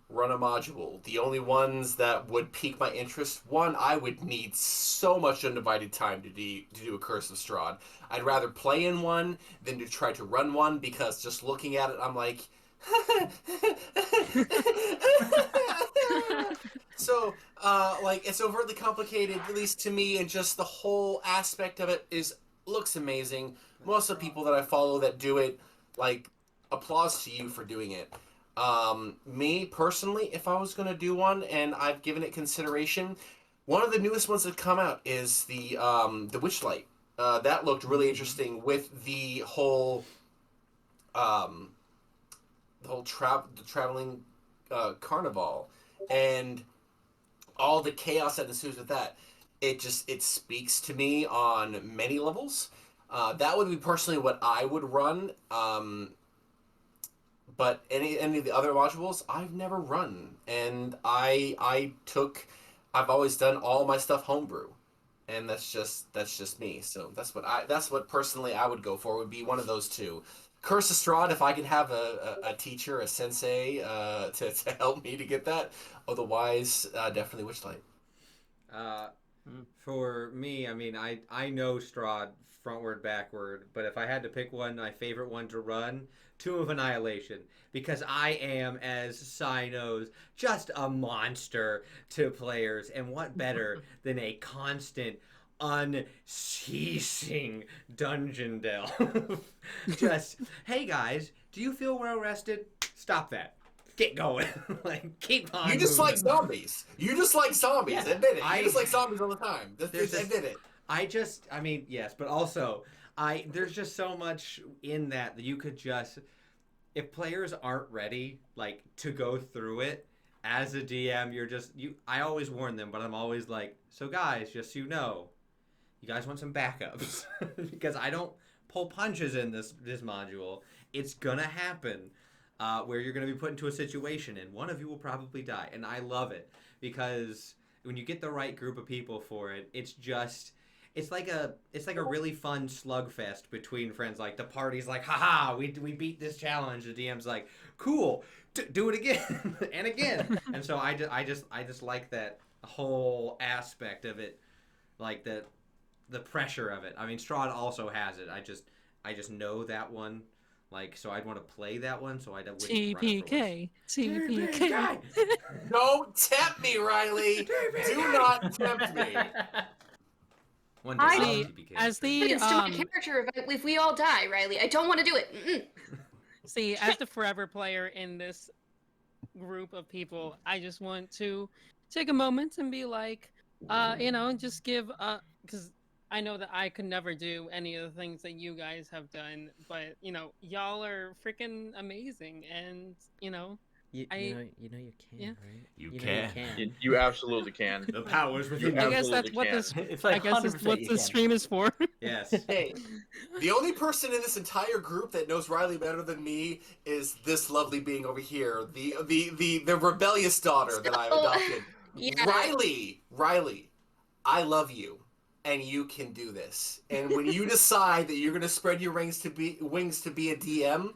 run a module. The only ones that would pique my interest, one, I would need so much undivided time to do a Curse of Strahd. I'd rather play in one than to try to run one, because just looking at it, I'm like, so, like, it's overtly complicated, at least to me, and just the whole aspect of it looks amazing. Most of the people that I follow that do it, like, applause to you for doing it. Me personally, if I was gonna do one, and I've given it consideration, one of the newest ones that come out is the Witchlight. That looked really interesting with the whole traveling carnival and all the chaos that ensues with that. It speaks to me on many levels. That would be personally what I would run. But any of the other modules, I've never run, and I've always done all my stuff homebrew, and that's just me. So that's what personally I would go for. Would be one of those two. Curse of Strahd, if I could have a teacher, a sensei, to help me to get that. Otherwise, definitely Witchlight. For me, I mean, I know Strahd frontward, backward, but if I had to pick one, my favorite one to run, Tomb of Annihilation, because I am, as Sai knows, just a monster to players, and what better than a constant, unceasing dungeon delve? Just, hey guys, do you feel well rested? Stop that. Get going. Like, keep on. You just moving. like zombies. You just like zombies. Yeah. Admit it. You just like zombies all the time. Admit it. I mean, yes, but also, there's just so much in that you could just, if players aren't ready, like, to go through it, as a DM, I always warn them, but I'm always like, so guys, just so you know, you guys want some backups. Because I don't pull punches in this module. It's gonna happen. Where you're going to be put into a situation and one of you will probably die. And I love it because when you get the right group of people for it, it's like a really fun slugfest between friends. Like, the party's like, haha, we beat this challenge. The DM's like, cool, do it again and again. And so I just like that whole aspect of it, like the pressure of it. I mean, Strahd also has it. I just know that one. Like, so I'd want to play that one, so I wouldn't TPK. TPK. Don't tempt me, Riley. Do not tempt me. One day, I- TPK. As the It's to my character if we all die, Riley. I don't want to do it. see, as the forever player in this group of people, I just want to take a moment and be like, just give because I know that I could never do any of the things that you guys have done, but y'all are freaking amazing, and You know you can, Yeah. right? You know can. You absolutely can. The powers within You I you. guess that's absolutely what can. this. It's I like guess that's 100% what you the can. stream is for. Yes. Hey, the only person in this entire group that knows Riley better than me is this lovely being over here, the rebellious daughter that I've adopted. Yeah. Riley, I love you, and you can do this. And when you decide that you're going to spread your wings to be a DM,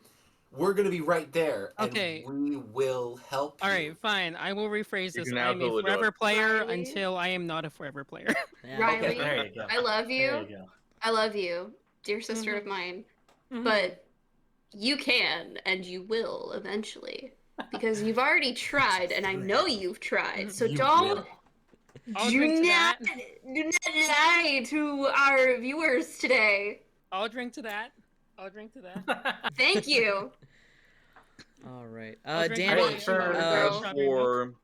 we're going to be right there, and Okay. we will help you. All right, fine. I will rephrase You this. can I am a absolutely do forever it. player Riley? until I am not a forever player. Yeah. Riley, There you go. I love There you. you go. I love you, dear sister of mine. But you can and you will eventually. Because you've already tried, and I know you've tried. So You don't will. I'll do drink to not that. do not lie to our viewers today. I'll drink to that. I'll drink to that. Thank you. All right. I'll drink Danny. to As that. girl. for,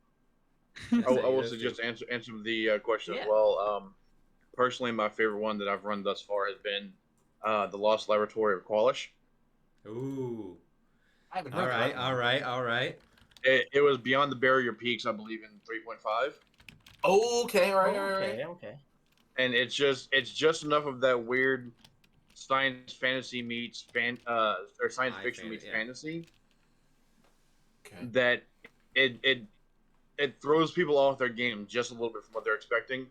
I will Yes, suggest answer the question Yeah. as well. Personally, my favorite one that I've run thus far has been the Lost Laboratory of Qualish. Ooh. I haven't All heard right. that one. All right. All right. It was Beyond the Barrier Peaks, I believe, in 3.5. Okay, all right. Okay. And it's just enough of that weird science fantasy meets or science I fiction fan- meets yeah. fantasy Okay. that it throws people off their game just a little bit from what they're expecting,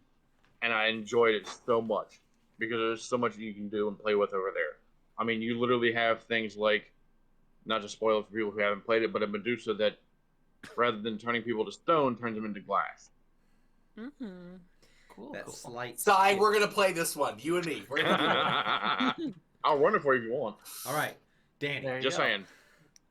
and I enjoyed it so much because there's so much you can do and play with over there. I mean, you literally have things like not to spoil it for people who haven't played it, but a Medusa that, rather than turning people to stone, turns them into glass. Mm-hmm. Cool. That cool. slight. Sai, we're gonna play this one. You and me. We're gonna do it. I'll run it for you if you want. All right, Danny. There you Just go. saying.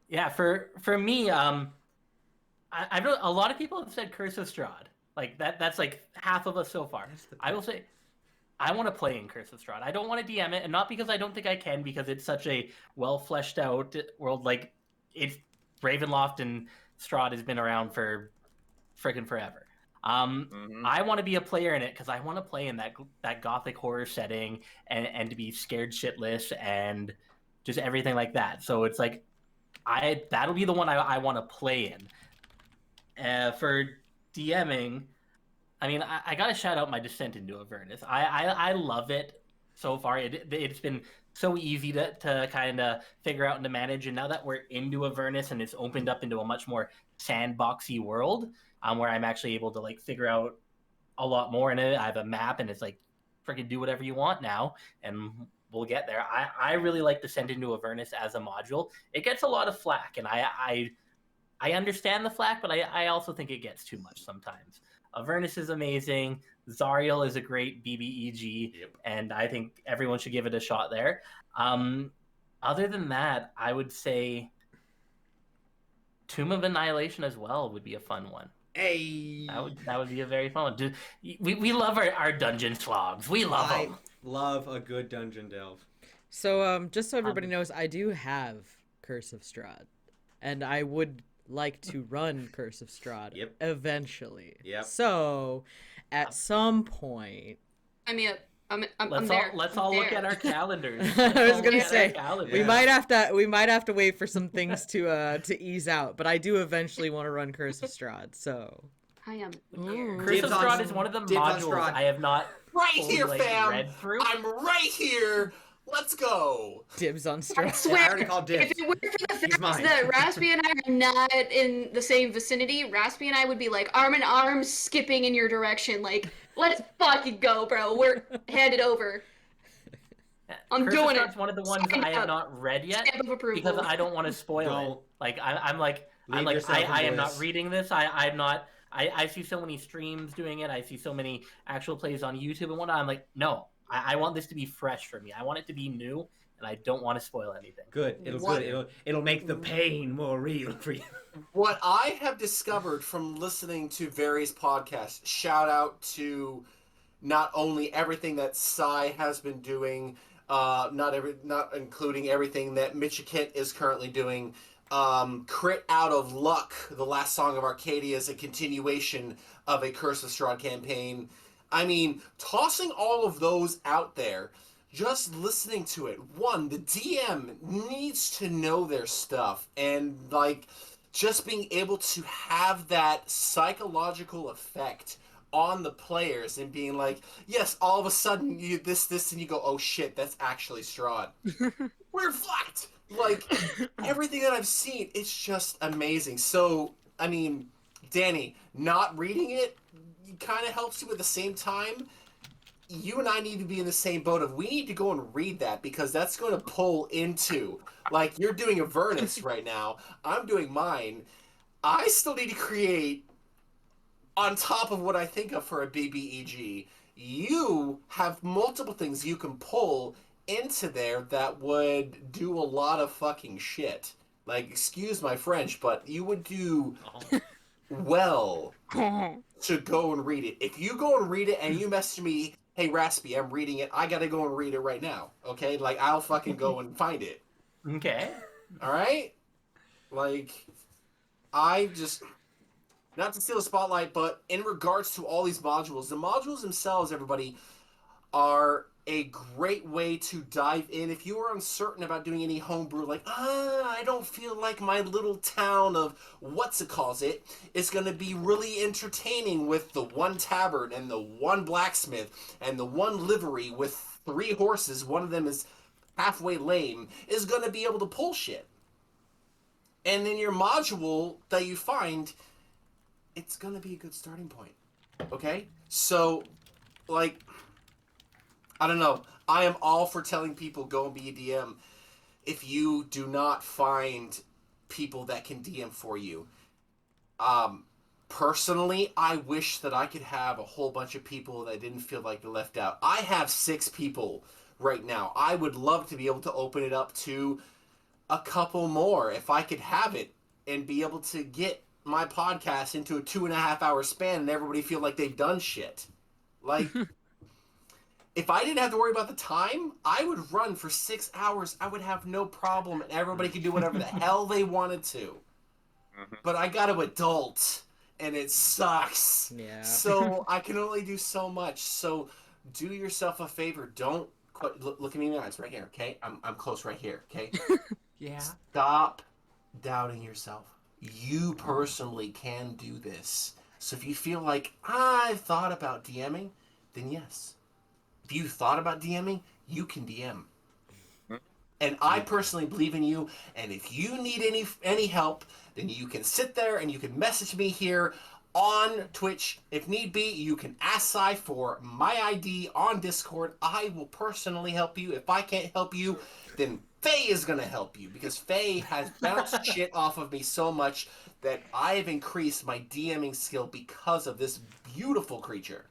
Yeah, for me, I know a lot of people have said Curse of Strahd. Like that's like half of us so far. I will say, I want to play in Curse of Strahd. I don't want to DM it, and not because I don't think I can, because it's such a well fleshed out world. Like it's Ravenloft and Strahd has been around for freaking forever. I want to be a player in it because I want to play in that gothic horror setting and to be scared shitless and just everything like that. So it's like that'll be the one I want to play in. For DMing, I mean, I gotta shout out my Descent into Avernus. I love it so far. It's been so easy to kind of figure out and to manage, and now that we're into Avernus and it's opened up into a much more sandboxy world, where I'm actually able to like figure out a lot more in it. I have a map, and it's like freaking do whatever you want now, and we'll get there. I really like Descent into Avernus as a module. It gets a lot of flack, and I understand the flack, but I also think it gets too much sometimes. Avernus is amazing. Zariel is a great BBEG, and I think everyone should give it a shot there. Other than that, I would say Tomb of Annihilation as well would be a fun one. Hey. That would be a very fun one. We love our dungeon slogs. We love them. Love a good dungeon delve. So, just so everybody knows, I do have Curse of Strahd, and I would like to run Curse of Strahd eventually. Yep. So, at some point, I mean, I'm Let's all look at our calendars. I was gonna say we Yeah. might have to wait for some things to ease out, but I do eventually want to run Curse of Strahd. So I am. Curse of Dibs on- Strahd is one of the dibs on modules Strahd. I have not Right fully, here, like, fam. read through. I'm right here. Let's go. dibs on I Strahd. swear, I already called dibs. if it weren't for the He's fact mine. that Raspy and I are not in the same vicinity, Raspy and I would be like arm in arm, skipping in your direction. Like, let's fucking go, bro. We're headed over. I'm Curse doing of it. Strahd's one of the ones Sign I have up. not read yet Stamp of approval. because I don't want to spoil Don't. it. Like I'm like Leave yourself in I am not bliss. reading this. I'm not. I see so many streams doing it. I see so many actual plays on YouTube and whatnot. I'm like, no, I want this to be fresh for me. I want it to be new, and I don't want to spoil anything. Good. What? It'll make the pain more real for you. What I have discovered from listening to various podcasts, shout out to not only everything that Sai has been doing, not including everything that Michikit is currently doing. Crit Out of Luck, the last song of Arcadia, is a continuation of a Curse of Strahd campaign. I mean, tossing all of those out there, just listening to it. One, the DM needs to know their stuff, and like just being able to have that psychological effect on the players and being like, yes, all of a sudden you this, and you go, oh shit, that's actually Strahd. We're fucked. Like everything that I've seen, it's just amazing. So, I mean, Danny, not reading it kind of helps you. At the same time, you and I need to be in the same boat of we need to go and read that, because that's going to pull into, like, you're doing Avernus right now. I'm doing mine. I still need to create on top of what I think of for a BBEG. You have multiple things you can pull into there that would do a lot of fucking shit. Like, excuse my French, but you would do well to go and read it. If you go and read it and you message me, hey Raspy, I'm reading it, I gotta go and read it right now. Okay? Like, I'll fucking go and find it. Okay. Alright? Like, I just, not to steal the spotlight, but in regards to all these modules, the modules themselves, everybody, are a great way to dive in. If you are uncertain about doing any homebrew, like, I don't feel like my little town of what's-it-calls-it is going to be really entertaining with the one tavern and the one blacksmith and the one livery with 3 horses, one of them is halfway lame, is going to be able to pull shit. And then your module that you find, it's going to be a good starting point. Okay? So, like, I don't know. I am all for telling people go and be a DM. If you do not find people that can DM for you. Personally, I wish that I could have a whole bunch of people that didn't feel like they're left out. I have 6 people right now. I would love to be able to open it up to a couple more if I could have it and be able to get my podcast into a 2.5 hour span and everybody feel like they've done shit. Like, if I didn't have to worry about the time, I would run for 6 hours. I would have no problem, and everybody could do whatever the hell they wanted to. But I got to adult, and it sucks. Yeah. So I can only do so much. So do yourself a favor. Don't look at me in the eyes right here, okay? I'm close right here, okay? Yeah. Stop doubting yourself. You personally can do this. So if you feel like, I've thought about DMing, then yes. If you thought about DMing, you can DM. And I personally believe in you, and if you need any help, then you can sit there and you can message me here on Twitch. If need be, you can ask Sai for my ID on Discord. I will personally help you. If I can't help you, then Faye is going to help you, because Faye has bounced shit off of me so much that I have increased my DMing skill because of this beautiful creature.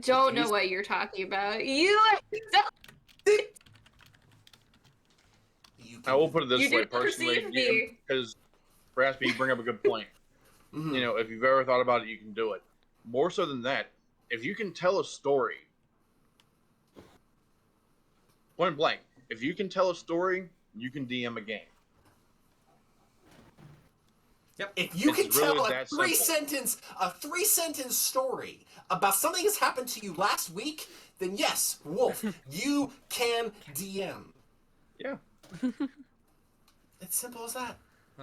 Don't know what you're talking about. You I will put it this You way, didn't personally, perceive me. because Raspy, you bring up a good point. Mhm. You know, if you've ever thought about it, you can do it. More so than that, if you can tell a story, point blank, if you can tell a story, you can DM a game. Yep. If you can It's really tell a that simple. three sentence story about something that's happened to you last week, then yes, Wolf, you can DM. Yeah. It's simple as that.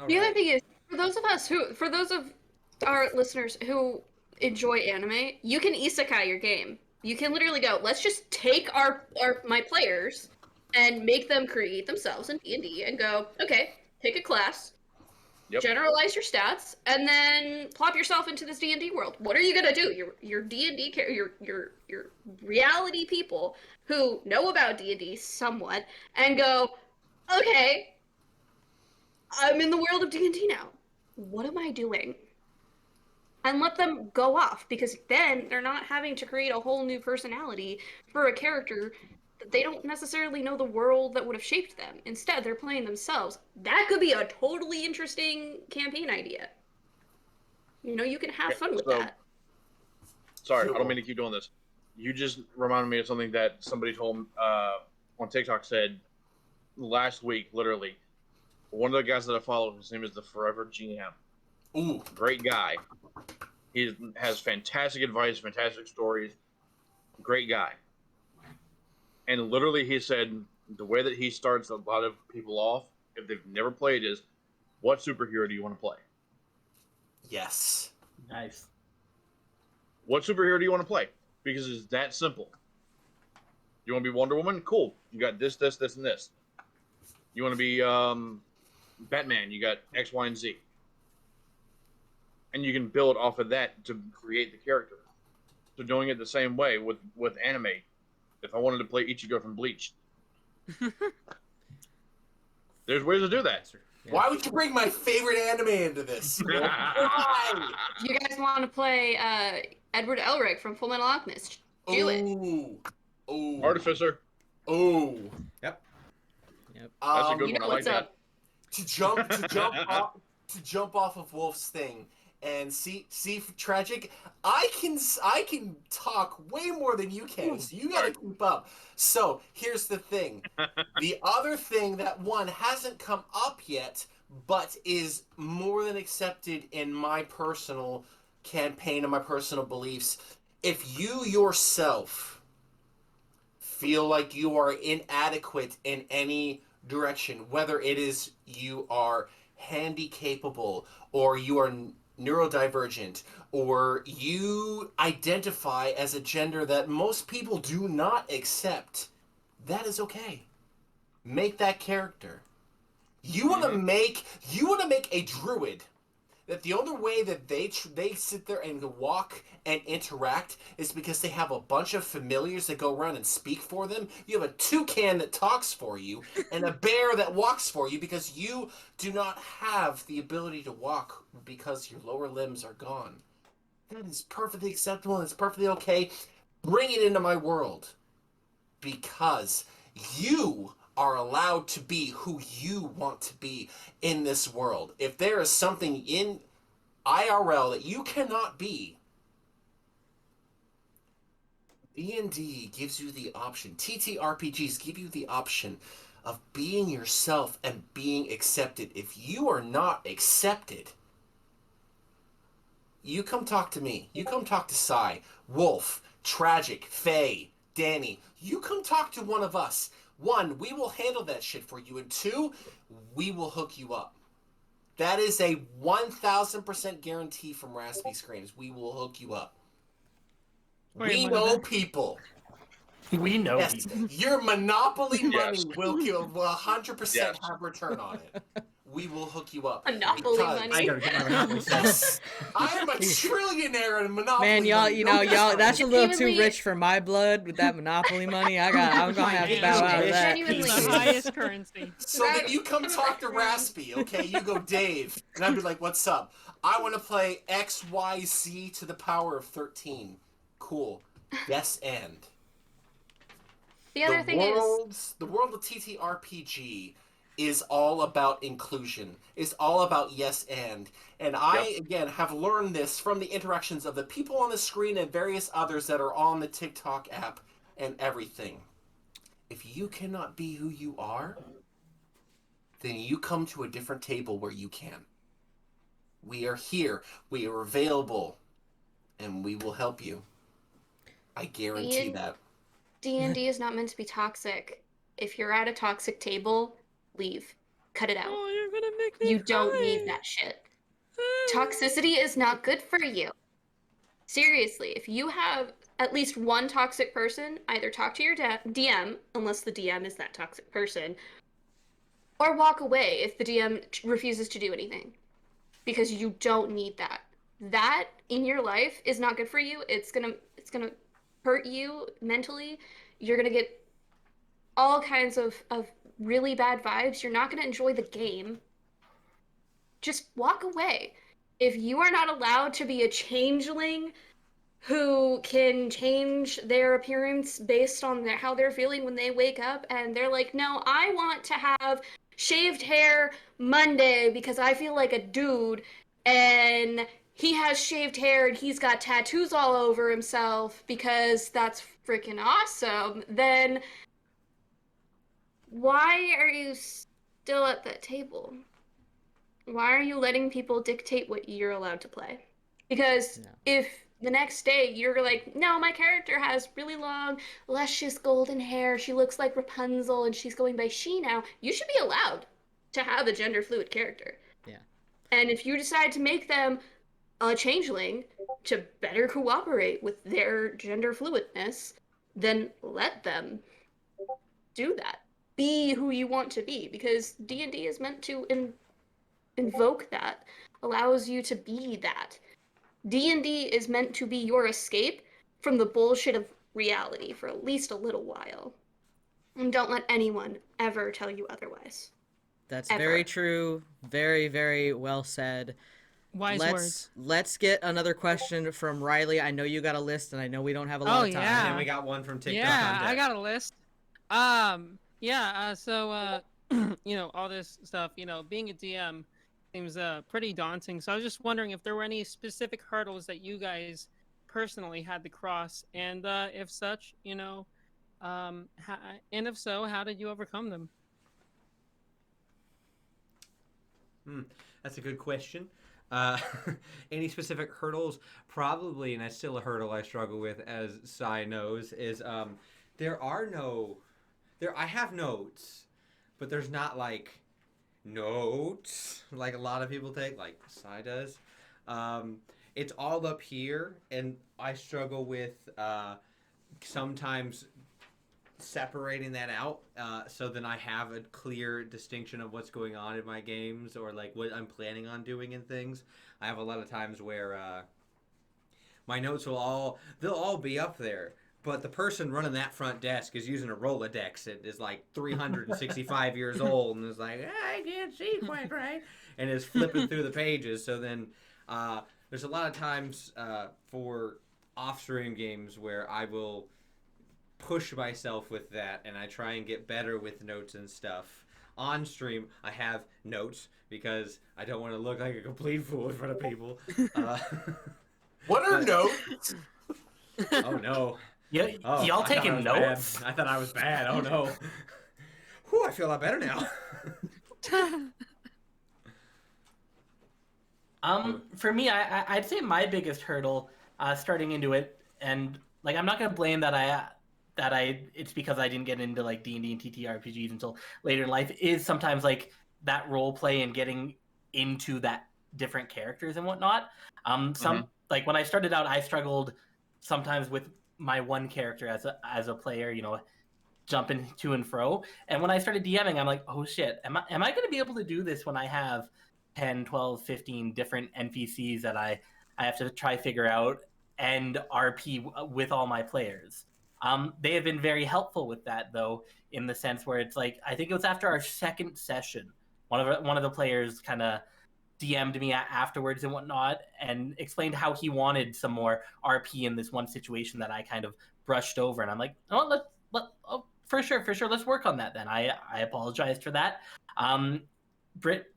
The other thing is, for those of our listeners who enjoy anime, you can isekai your game. You can literally go, let's just take my players and make them create themselves in D&D and go, okay, pick a class, Yep. generalize your stats, and then plop yourself into this D&D world. What are you gonna do? Your D&D your reality people who know about D&D somewhat and go, okay, I'm in the world of D&D now. What am I doing? And let them go off, because then they're not having to create a whole new personality for a character that they don't necessarily know the world that would have shaped them. Instead, they're playing themselves. That could be a totally interesting campaign idea. You know, you can have fun with So- that. Sorry, I don't mean to keep doing this. You just reminded me of something that somebody told me on TikTok, said last week, literally. One of the guys that I follow, his name is the Forever GM. Ooh. Great guy. He has fantastic advice, fantastic stories. Great guy. And literally, he said the way that he starts a lot of people off, if they've never played, is, what superhero do you want to play? Yes. Nice. What superhero do you want to play? Because it's that simple. You want to be Wonder Woman? Cool. You got this, this, this, and this. You want to be Batman? You got X, Y, and Z. And you can build off of that to create the character. So doing it the same way with anime. If I wanted to play Ichigo from Bleach, there's ways to do that. Yeah. Why would you bring my favorite anime into this? Why? You guys want to play Edward Elric from Full Metal Alchemist? Do it. Ooh. Ooh. Artificer. Ooh. Yep. That's a good You one. know I like what's that. up. To jump off of Wolf's thing and see Tragic, I can talk way more than you can, so you gotta keep up. So here's the thing. The other thing that one hasn't come up yet, but is more than accepted in my personal campaign and my personal beliefs, if you yourself feel like you are inadequate in any direction, whether it is you are handy capable, or you are neurodivergent, or you identify as a gender that most people do not accept, that is okay. Make that character. You want to make a druid that the only way that they sit there and walk and interact is because they have a bunch of familiars that go around and speak for them. You have a toucan that talks for you and a bear that walks for you because you do not have the ability to walk because your lower limbs are gone. That is perfectly acceptable and it's perfectly okay. Bring it into my world because you are allowed to be who you want to be in this world. If there is something in IRL that you cannot be, D&D gives you the option. TTRPGs give you the option of being yourself and being accepted. If you are not accepted, you come talk to me. You come talk to Sai, Wolf, Tragic, Faye, Danny. You come talk to one of us. 1, we will handle that shit for you. And 2, we will hook you up. That is a 1,000% guarantee from Raspyscreams. We will hook you up. Wait, We what know is that? people. We know Yes, people. your Monopoly money Yes. will 100% Yes. have return on it. We will hook you up. Monopoly because- money. I gotta get my Monopoly set. Yes, I am a trillionaire in Monopoly. Man, y'all, money. you know, Don't y'all, mess that's a with little It's too evenly- rich for my blood with that Monopoly money. I'm gonna have to Yeah, bow it's out of that. genuinely- It's the highest currency. me. So then you come talk to Raspy, okay? You go, Dave, and I'd be like, "What's up? I want to play XYZ to the power of 13. Cool. Yes, and." The other thing is, The world of TTRPG is all about inclusion. It's all about yes and I again have learned this from the interactions of the people on the screen and various others that are on the TikTok app and everything. If you cannot be who you are, then you come to a different table where you can. We are here. We are available, and we will help you. I guarantee Ian- that. D&D is not meant to be toxic. If you're at a toxic table, leave. Cut it out. Oh, you're gonna make me You don't cry. need that shit. Toxicity is not good for you. Seriously, if you have at least one toxic person, either talk to your DM, unless the DM is that toxic person, or walk away if the DM refuses to do anything. Because you don't need that. That in your life is not good for you. It's gonna hurt you mentally. You're gonna get all kinds of really bad vibes. You're not gonna enjoy the game. Just walk away. If you are not allowed to be a changeling who can change their appearance based on how they're feeling when they wake up and they're like, no, I want to have shaved hair Monday because I feel like a dude, and he has shaved hair and he's got tattoos all over himself because that's freaking awesome, then why are you still at that table? Why are you letting people dictate what you're allowed to play? Because if the next day you're like, no, my character has really long, luscious golden hair, she looks like Rapunzel and she's going by she now, you should be allowed to have a gender fluid character. Yeah. And if you decide to make them a changeling to better cooperate with their gender fluidness, then let them do that. Be who you want to be, because D&D is meant to invoke that, allows you to be that. D&D is meant to be your escape from the bullshit of reality for at least a little while. And don't let anyone ever tell you otherwise. That's Ever. very true. Very, very well said. Wise words. Let's get another question from Riley. I know you got a list, and I know we don't have a lot of time. yeah. And then we got one from TikTok. Yeah, on deck. I got a list. So you know, all this stuff, you know, being a DM seems pretty daunting. So I was just wondering if there were any specific hurdles that you guys personally had to cross, and if such, you know, and if so, how did you overcome them? That's a good question. Any specific hurdles? Probably, and that's still a hurdle I struggle with, as Sai knows, is there are no... I have notes, but there's not, like, notes like a lot of people take, like Sai does. It's all up here, and I struggle with sometimes separating that out, so then I have a clear distinction of what's going on in my games or like what I'm planning on doing in things. I have a lot of times where my notes they'll all be up there, but the person running that front desk is using a Rolodex that is like 365 years old and is like, I can't see quite right, and is flipping through the pages. So then there's a lot of times for off-stream games where I will push myself with that, and I try and get better with notes and stuff. On stream, I have notes because I don't want to look like a complete fool in front of people. What are notes? Oh no. Yeah, Oh, y'all I thought taking I was notes? bad. I thought I was bad. Oh no. Whew, I feel a lot better now. For me, I'd say my biggest hurdle starting into it, and like I'm not gonna blame it's because I didn't get into like D&D and TTRPGs until later in life, is sometimes like that role play and getting into that different characters and whatnot. Like when I started out, I struggled sometimes with my one character as a player, jumping to and fro. And when I started DMing, I'm like, oh shit, am I going to be able to do this when I have 10, 12, 15 different NPCs that I have to try figure out and RP with all my players? They have been very helpful with that, though, in the sense where it's like, I think it was after our second session, one of the players kind of DM'd me afterwards and whatnot and explained how he wanted some more RP in this one situation that I kind of brushed over. And I'm like, for sure, let's work on that then. I apologized for that.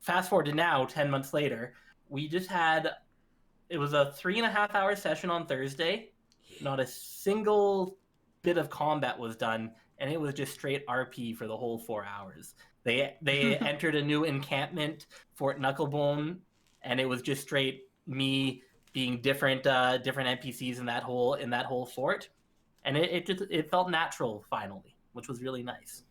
Fast forward to now, 10 months later, it was a 3.5-hour session on Thursday. Not a single bit of combat was done, and it was just straight RP for the whole 4 hours. They entered a new encampment, Fort Knucklebone, and it was just straight me being different NPCs in that whole fort, and it felt natural finally, which was really nice.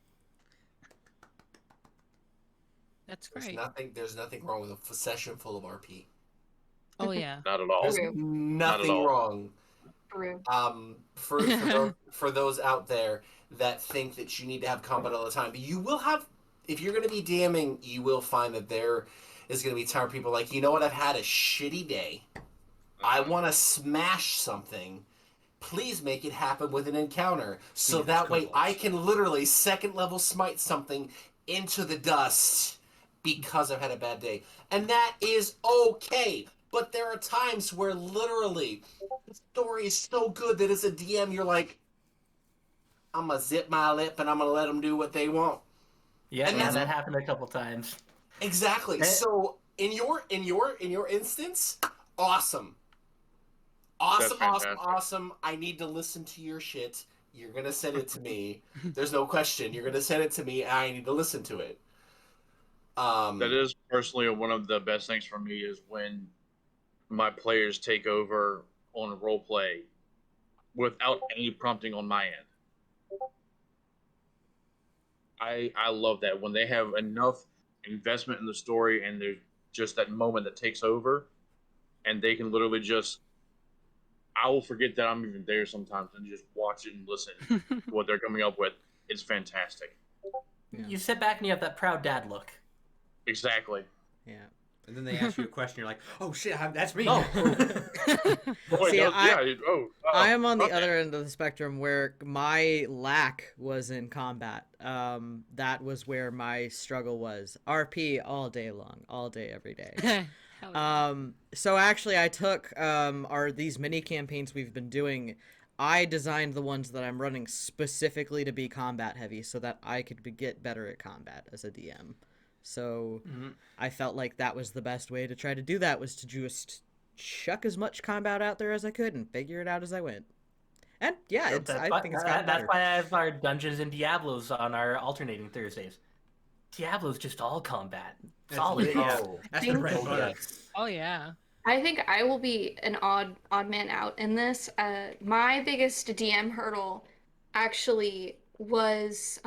That's great. There's nothing wrong with a session full of RP. Oh yeah. Not at all. There's True. nothing wrong. True. For those out there that think that you need to have combat all the time, you will have. If you're going to be DMing, you will find that there is going to be tired people like, you know what, I've had a shitty day. I want to smash something. Please make it happen with an encounter. So that way I can literally second level smite something into the dust because I've had a bad day. And that is okay. But there are times where literally the story is so good that as a DM you're like, I'm going to zip my lip and I'm going to let them do what they want. Yeah, that happened a couple times. Exactly. So in your instance, awesome. Awesome. I need to listen to your shit. You're gonna send it to me. There's no question. You're gonna send it to me. And I need to listen to it. That is personally one of the best things for me is when my players take over on roleplay without any prompting on my end. I love that when they have enough investment in the story and there's just that moment that takes over and they can literally I will forget that I'm even there sometimes and just watch it and listen to what they're coming up with. It's fantastic. Yeah. You sit back and you have that proud dad look. Exactly. Yeah. And then they ask you a question, you're like, oh shit, that's me. Oh. See, I am on the okay. other end of the spectrum where my lack was in combat. That was where my struggle was. RP all day long, all day, every day. Hell yeah. So actually I took these mini campaigns we've been doing. I designed the ones that I'm running specifically to be combat heavy so that I could get better at combat as a DM. So I felt like that was the best way to try to do that, was to just chuck as much combat out there as I could and figure it out as I went. And yeah, I think it's gotten better. That's why I have our Dungeons and Diablos on our alternating Thursdays. Diablo's just all combat. Solid. That's the red butter. Oh yeah. I think I will be an odd man out in this. My biggest DM hurdle actually was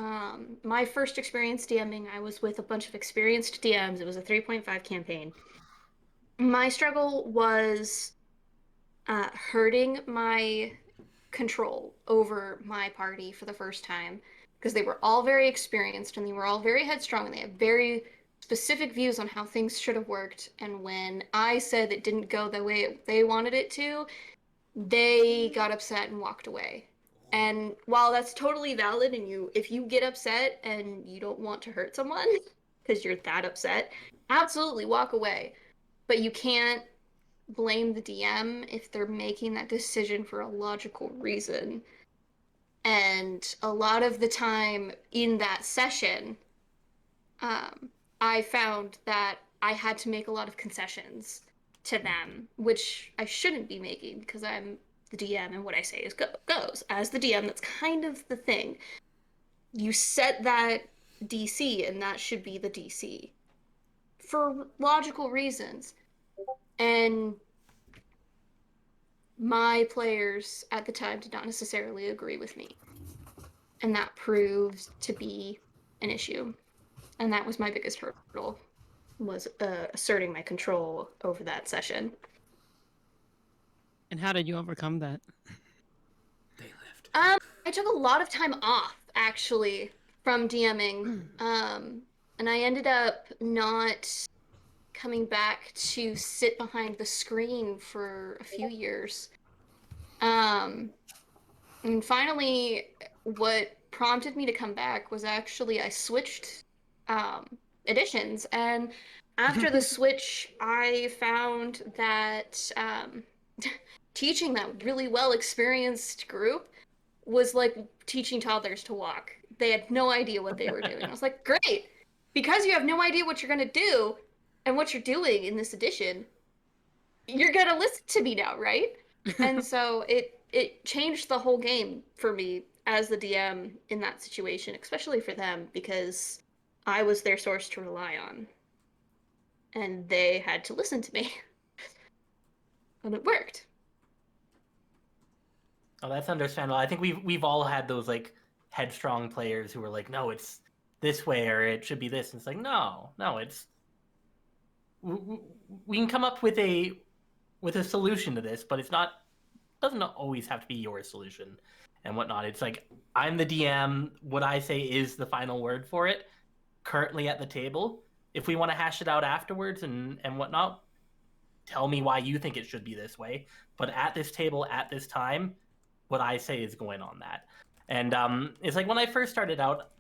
my first experience DMing. I was with a bunch of experienced DMs. It was a 3.5 campaign. My struggle was herding my control over my party for the first time because they were all very experienced and they were all very headstrong and they had very specific views on how things should have worked. And when I said it didn't go the way they wanted it to, they got upset and walked away. And while that's totally valid, and if you get upset and you don't want to hurt someone because you're that upset, absolutely walk away. But you can't blame the DM if they're making that decision for a logical reason. And a lot of the time in that session, I found that I had to make a lot of concessions to them, which I shouldn't be making because I'm the DM and what I say is goes. As the DM, that's kind of the thing. You set that DC and that should be the DC for logical reasons. And my players at the time did not necessarily agree with me. And that proved to be an issue. And that was my biggest hurdle, was asserting my control over that session. And how did you overcome that? They left. I took a lot of time off, actually, from DMing. And I ended up not coming back to sit behind the screen for a few years. And finally, what prompted me to come back was actually I switched editions. And after the switch, I found that teaching that really well-experienced group was like teaching toddlers to walk. They had no idea what they were doing. I was like, great! Because you have no idea what you're going to do and what you're doing in this edition, you're going to listen to me now, right? And so it changed the whole game for me as the DM in that situation, especially for them, because I was their source to rely on. And they had to listen to me. And it worked. Oh, that's understandable. I think we've all had those like headstrong players who were like, no, it's this way or it should be this. And it's like, no, it's we can come up with a solution to this, but doesn't always have to be your solution and whatnot. It's like, I'm the DM. What I say is the final word for it currently at the table. If we want to hash it out afterwards and whatnot, tell me why you think it should be this way. But at this table, at this time, what I say is going on that. And it's like when I first started out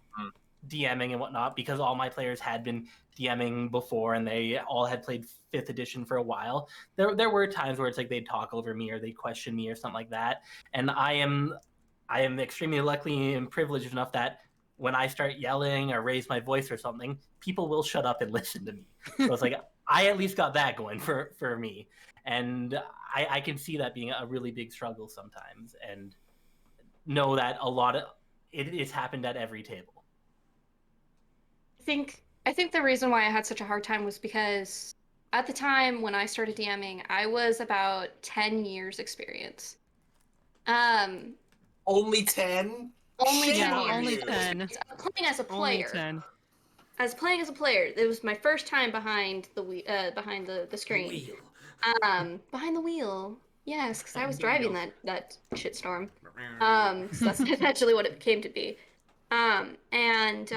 DMing and whatnot, because all my players had been DMing before and they all had played 5th edition for a while, there were times where it's like they'd talk over me or they'd question me or something like that. And I am extremely lucky and privileged enough that when I start yelling or raise my voice or something, people will shut up and listen to me. So it's like, I at least got that going for me. And I can see that being a really big struggle sometimes, and know that a lot of it's happened at every table. I think the reason why I had such a hard time was because at the time when I started DMing, I was about 10 years experience. Only 10? Only Shame 10 on years. only you. 10. Playing as a Only player. 10. As playing as a player, it was my first time behind the screen. Wheel. Behind the wheel. Yes, because I was driving that shitstorm. So that's essentially what it came to be. And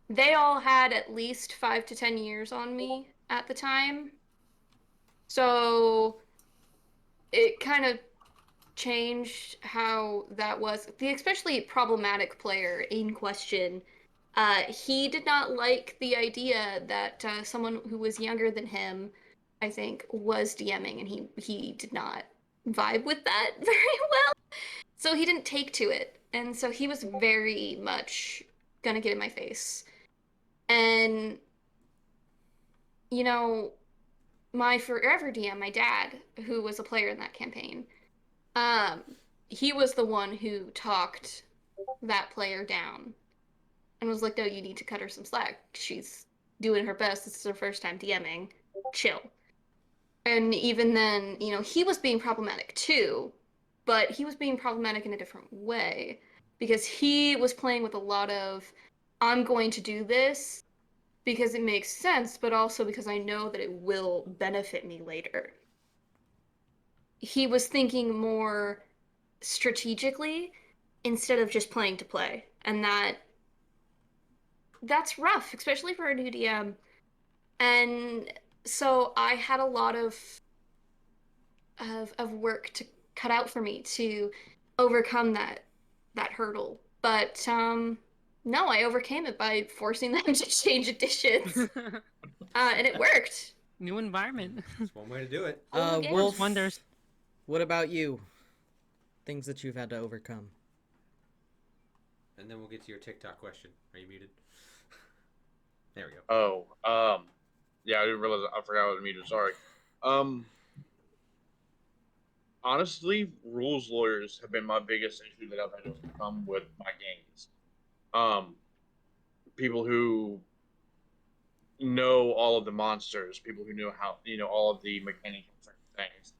they all had at least 5 to 10 years on me at the time. So it kind of changed how that was. The especially problematic player in question, he did not like the idea that someone who was younger than him, I think, was DMing, and he did not vibe with that very well. So he didn't take to it. And so he was very much gonna get in my face. And, you know, my forever DM, my dad, who was a player in that campaign, he was the one who talked that player down and was like, no, you need to cut her some slack. She's doing her best. This is her first time DMing. Chill. And even then, you know, he was being problematic too, but he was being problematic in a different way because he was playing with a lot of, I'm going to do this because it makes sense, but also because I know that it will benefit me later. He was thinking more strategically instead of just playing to play. And that's rough, especially for a new DM. And so I had a lot of work to cut out for me to overcome that hurdle. But no, I overcame it by forcing them to change editions. And it worked. New environment. That's one way to do it. Old games. Wolf, Wonders. what about you? Things that you've had to overcome. And then we'll get to your TikTok question. Are you muted? There we go. Oh, yeah, I didn't realize. I forgot I was muted. Sorry. Honestly, rules lawyers have been my biggest issue that I've had to overcome with my games. People who know all of the monsters, people who know how, all of the mechanics of certain things,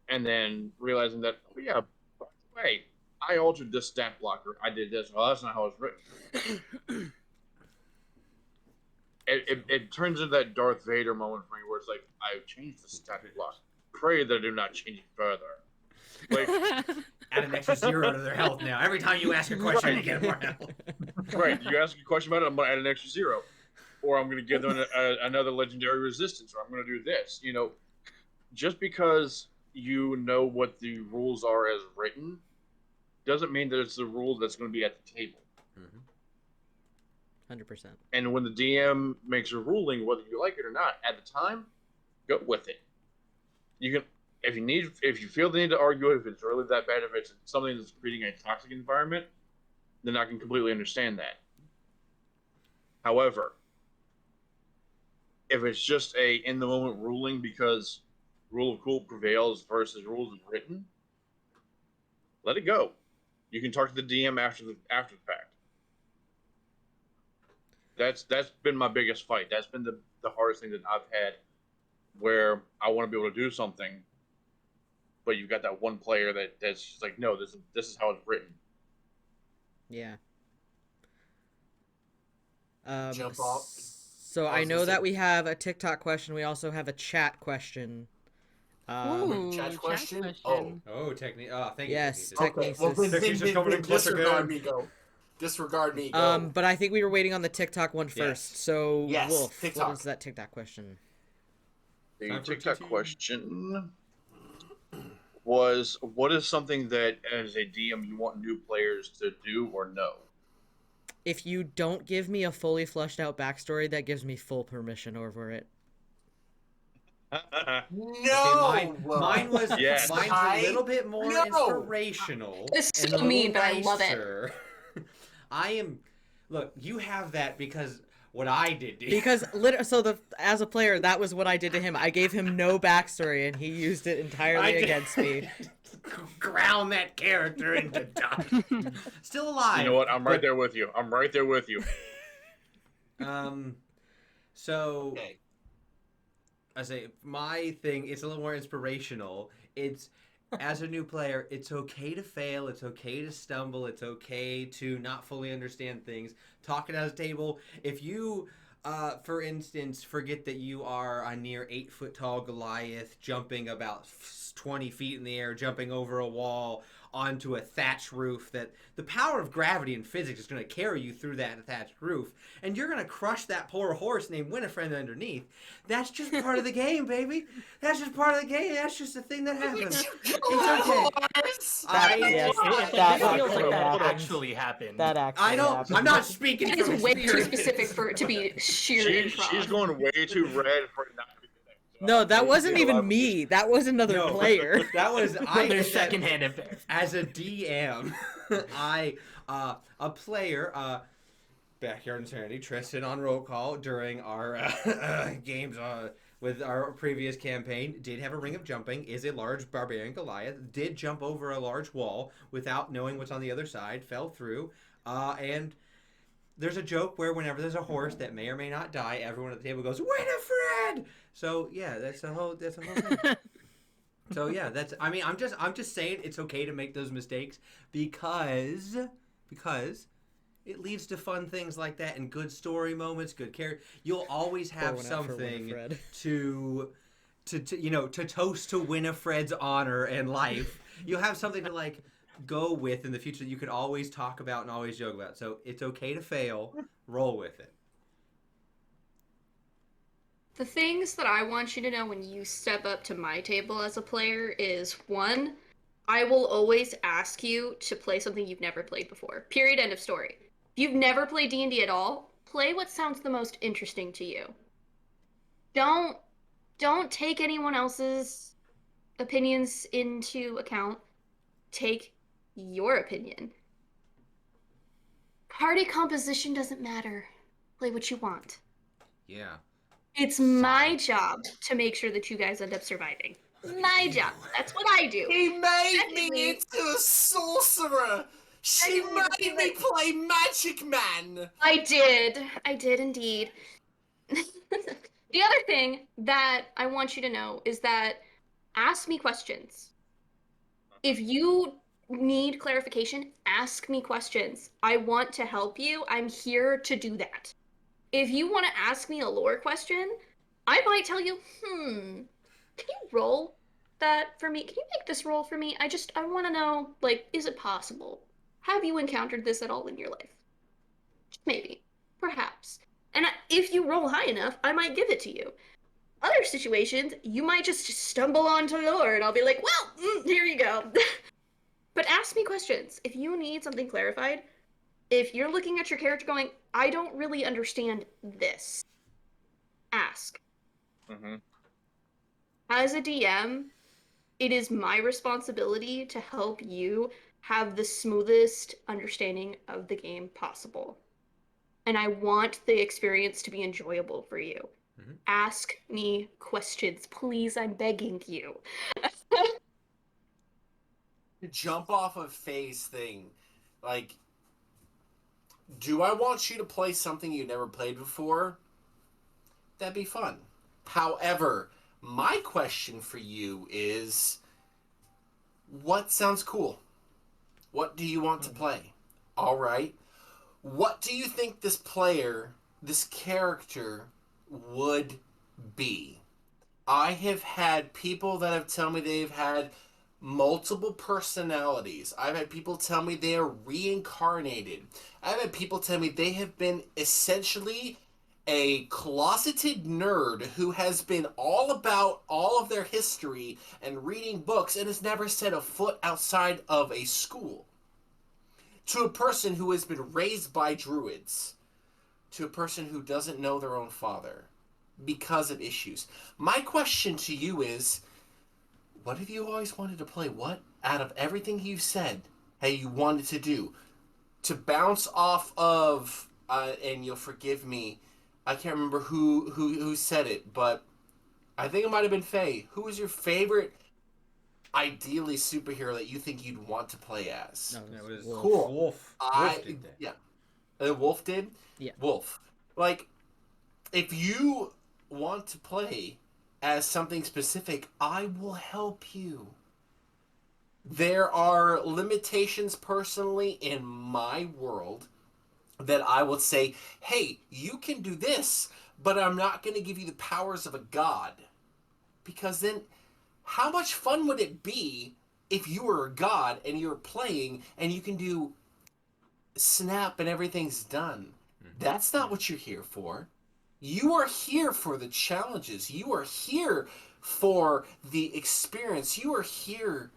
and then realizing that, oh yeah, by the way, I altered this stat blocker. I did this. Well, that's not how it's written. It turns into that Darth Vader moment for me where it's like, I've changed the stat block. Pray that I do not change it further. Like, Add an extra 0 to their health now. Every time you ask a question, you get more health. right, you ask a question about it, I'm going to add an extra 0. Or I'm going to give them another legendary resistance, or I'm going to do this. Just because you know what the rules are as written doesn't mean that it's the rule that's going to be at the table. 100%. And when the DM makes a ruling, whether you like it or not, at the time, go with it. You can, if you feel the need to argue it, if it's really that bad, if it's something that's creating a toxic environment, then I can completely understand that. However, if it's just a in the moment ruling because rule of cool prevails versus rules of written, let it go. You can talk to the DM after the fact. That's been my biggest fight. That's been the hardest thing that I've had, where I want to be able to do something, but you've got that one player that's just like, no, this is how it's written. Yeah. Jump off. So I know that we have a TikTok question. We also have a chat question. Ooh, Chat question? Oh, technique. Oh, thank you. Yes, Technique. technique. Well, then Technique's just covered in disregard cluster me, go. Disregard me, go. But I think we were waiting on the TikTok one first. Yes. So, Yes, Wolf, TikTok. what is that TikTok question? The Time for TikTok TT. question was, what is something that, as a DM, you want new players to do or know? If you don't give me a fully fleshed out backstory, that gives me full permission over it. No! Okay, mine was Yes. mine's a little bit more inspirational. It's and so a little mean, but I love it. nicer. Look, you have that because what I did to you. Because as a player, that was what I did to him. I gave him no backstory, and he used it entirely against me. Ground that character into dust. Still alive. You know what? I'm right there with you. I'm right there with you. So Okay. I say my thing. It's a little more inspirational. It's as a new player, it's okay to fail. It's okay to stumble. It's okay to not fully understand things. Talk it at a table. If you, for instance, forget that you are a near 8-foot tall Goliath jumping about 20 feet in the air, jumping over a wall onto a thatched roof, that the power of gravity and physics is going to carry you through that thatched roof, and you're going to crush that poor horse named Winifred underneath. That's just part of the game, baby. That's just part of the game. That's just a thing that happens. It's okay. That It feels like that happened. actually happened. That actually I don't. happened. I'm not speaking That from is way too experience. specific for it to be sheer improv. She's going way too red for it not to be the thing. So No, I that wasn't feel even I'm me. That was another No. player. That was I. There's secondhand embarrassment. As a DM, a player, Backyard Insanity, Tristan on roll call during our games with our previous campaign, did have a ring of jumping, is a large barbarian Goliath, did jump over a large wall without knowing what's on the other side, fell through, and there's a joke where whenever there's a horse that may or may not die, everyone at the table goes, Winifred! So yeah, that's a whole thing. So yeah, I'm just saying it's okay to make those mistakes because it leads to fun things like that and good story moments, good character. You'll always have something to toast to Winifred's honor and life You'll have something to like go with in the future that you could always talk about and always joke about. So it's okay to fail. Roll with it. The things that I want you to know when you step up to my table as a player is one, I will always ask you to play something you've never played before. Period. End of story. If you've never played D&D at all, play what sounds the most interesting to you. Don't take anyone else's opinions into account. Take your opinion. Party composition doesn't matter. Play what you want. Yeah. It's my job to make sure that you guys end up surviving. My job. That's what I do. He made Secondly- me into a sorcerer. She Secondly, made me play Magic Man. I did indeed. The other thing that I want you to know is that ask me questions. If you need clarification, ask me questions. I want to help you. I'm here to do that. If you want to ask me a lore question, I might tell you, can you roll that for me? Can you make this roll for me? I want to know, like, is it possible? Have you encountered this at all in your life? Maybe. Perhaps. And if you roll high enough, I might give it to you. Other situations, you might just stumble onto lore and I'll be like, well, here you go. But ask me questions. If you need something clarified, if you're looking at your character going, I don't really understand this, ask. Mm-hmm. As a DM, it is my responsibility to help you have the smoothest understanding of the game possible. And I want the experience to be enjoyable for you. Mm-hmm. Ask me questions, please. I'm begging you. Jump off of Faye's thing. Like, do I want you to play something you never played before? That'd be fun. However, my question for you is, what sounds cool? What do you want to play? All right. What do you think this player, this character, would be? I have had people that have told me they've had multiple personalities. I've had people tell me they are reincarnated. I've had people tell me they have been essentially a closeted nerd who has been all about all of their history and reading books and has never set a foot outside of a school. To a person who has been raised by druids. To a person who doesn't know their own father because of issues. My question to you is, what have you always wanted to play? What, out of everything you've said, hey, you wanted to do? To bounce off of, and you'll forgive me, I can't remember who said it, but I think it might have been Faye. Who was your favorite, ideally, superhero that you think you'd want to play as? No, it was Wolf. Cool. Wolf. Wolf Did that. Yeah. Wolf did? Yeah. Wolf. Like, if you want to play as something specific, I will help you. There are limitations personally in my world that I would say, hey, you can do this, but I'm not going to give you the powers of a god. Because then, how much fun would it be if you were a god and you were playing and you can do snap and everything's done? That's not what you're here for. You are here for the challenges. You are here for the experience. You are here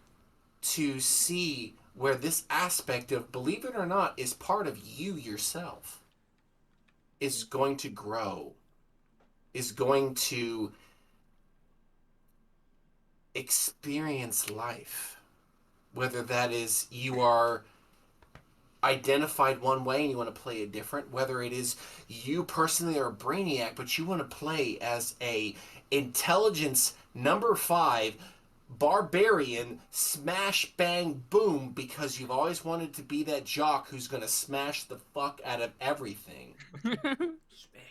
to see where this aspect of, believe it or not, is part of you yourself, is going to grow, is going to experience life. Whether that is you are identified one way and you want to play it different, whether it is you personally are a brainiac but you want to play as a intelligence number 5 barbarian, smash bang boom, because you've always wanted to be that jock who's going to smash the fuck out of everything.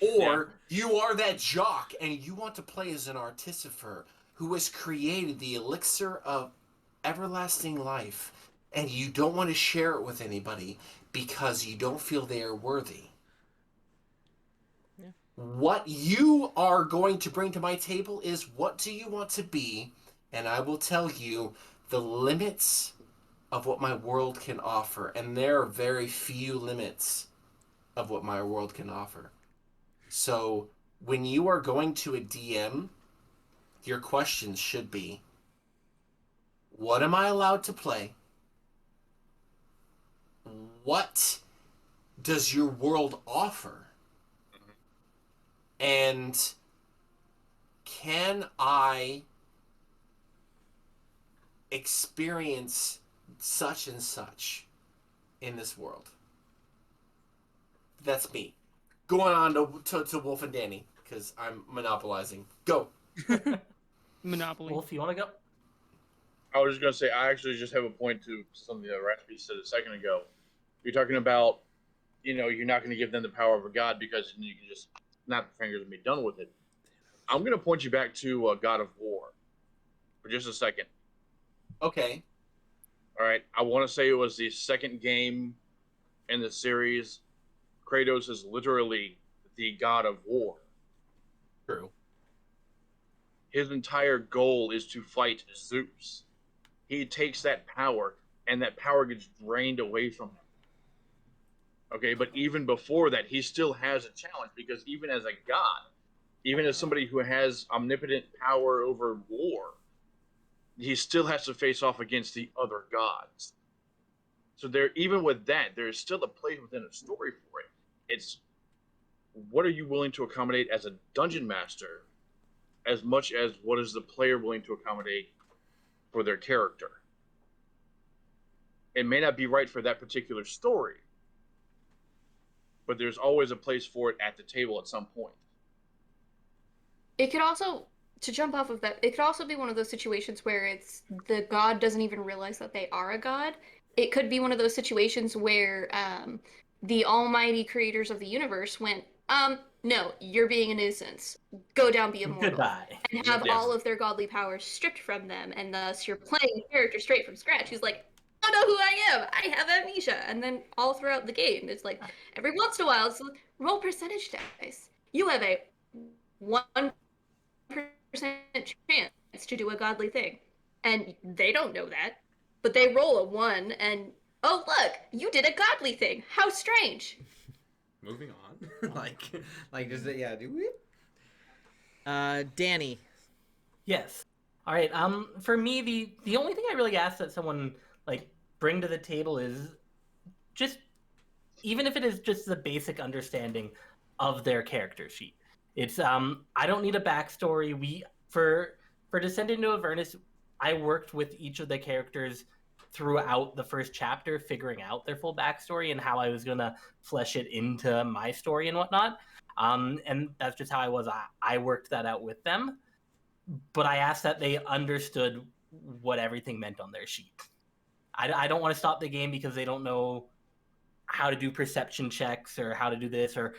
Or you are that jock and you want to play as an artificer who has created the elixir of everlasting life, and you don't want to share it with anybody because you don't feel they are worthy. Yeah. What you are going to bring to my table is, what do you want to be? And I will tell you the limits of what my world can offer, and there are very few limits of what my world can offer. So when you are going to a DM, your questions should be, what am I allowed to play? What does your world offer? And can I experience such and such in this world? That's me. Going on to Wolf and Danny, because I'm monopolizing. Go. Monopoly. Wolf, you want to go? I was just gonna say, I actually just have a point to something that Raspy said a second ago. You're talking about, you're not going to give them the power of a god because you can just snap your fingers and be done with it. I'm going to point you back to God of War for just a second. Okay. All right. I want to say it was the second game in the series. Kratos is literally the god of war. True. His entire goal is to fight Zeus. He takes that power, and that power gets drained away from him. Okay, but even before that, he still has a challenge, because even as a god, even as somebody who has omnipotent power over war, he still has to face off against the other gods. So there, even with that, there is still a place within a story for it. It's, what are you willing to accommodate as a dungeon master, as much as what is the player willing to accommodate for their character. It may not be right for that particular story, but there's always a place for it at the table at some point. It could also, to jump off of that, it could also be one of those situations where it's the god doesn't even realize that they are a god. It could be one of those situations where the almighty creators of the universe went, no, you're being a nuisance. Go down, be immortal. Goodbye. And have Yes. all of their godly powers stripped from them, and thus you're playing a character straight from scratch who's like, I don't know who I am. I have amnesia. And then all throughout the game, it's like every once in a while, it's roll percentage dice. You have a 1% chance to do a godly thing. And they don't know that. But they roll a 1 and, oh, look, you did a godly thing. How strange. Moving on. like does it? Yeah. Do we? Danny. Yes. All right. For me, the only thing I really ask that someone bring to the table is just, even if it is just the basic understanding of their character sheet. It's I don't need a backstory. For Descend into Avernus, I worked with each of the characters throughout the first chapter, figuring out their full backstory and how I was gonna flesh it into my story and whatnot. And that's just how I was. I worked that out with them, but I asked that they understood what everything meant on their sheet. I don't want to stop the game because they don't know how to do perception checks or how to do this or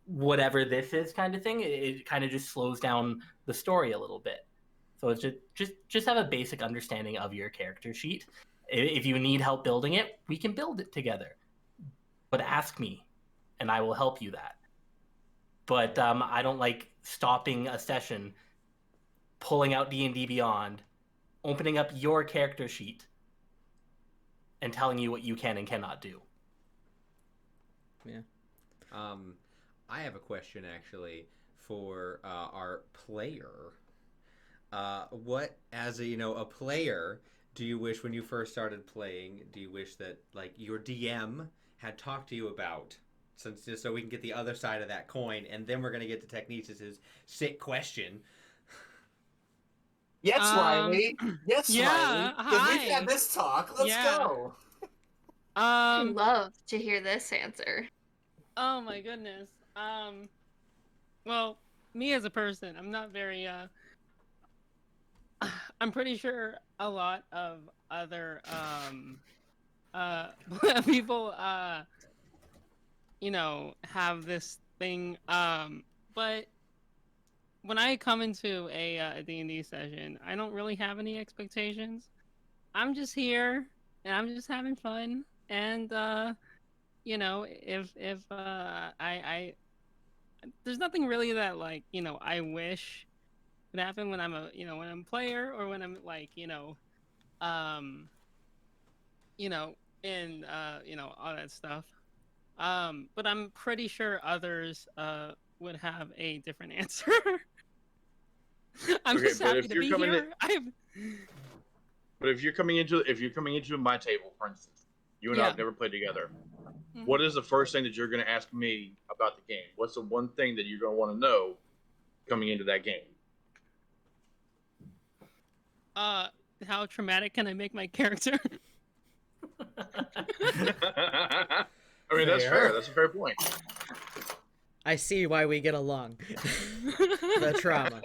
whatever this is kind of thing. It kind of just slows down the story a little bit. So it's just have a basic understanding of your character sheet. If you need help building it, we can build it together. But ask me, and I will help you that. But I don't like stopping a session, pulling out D&D Beyond, opening up your character sheet, and telling you what you can and cannot do. Yeah. I have a question actually for our player. What, as a player, do you wish when you first started playing? Do you wish that your DM had talked to you about? Since just so we can get the other side of that coin, and then we're gonna get to Techniques' sick question. Yes, Riley. Yes, yeah, Riley. Because we've hi. had this talk. Let's Yeah. go. I'd love to hear this answer. Oh my goodness. Well, me as a person, I'm not very I'm pretty sure a lot of other people have this thing, but when I come into a D&D session, I don't really have any expectations. I'm just here and I'm just having fun, and if I there's nothing really that I wish would happen when I'm a when I'm a player, or when I'm you know, in you know, all that stuff. But I'm pretty sure others would have a different answer. I'm Okay, just but happy if to you're be coming here. But if you're coming into my table, for instance, you and I Yeah. have never played together. Mhm. What is the first thing that you're going to ask me about the game? What's the one thing that you're going to want to know coming into that game? How traumatic can I make my character? I mean, that's fair. That's a fair point. I see why we get along. The trauma.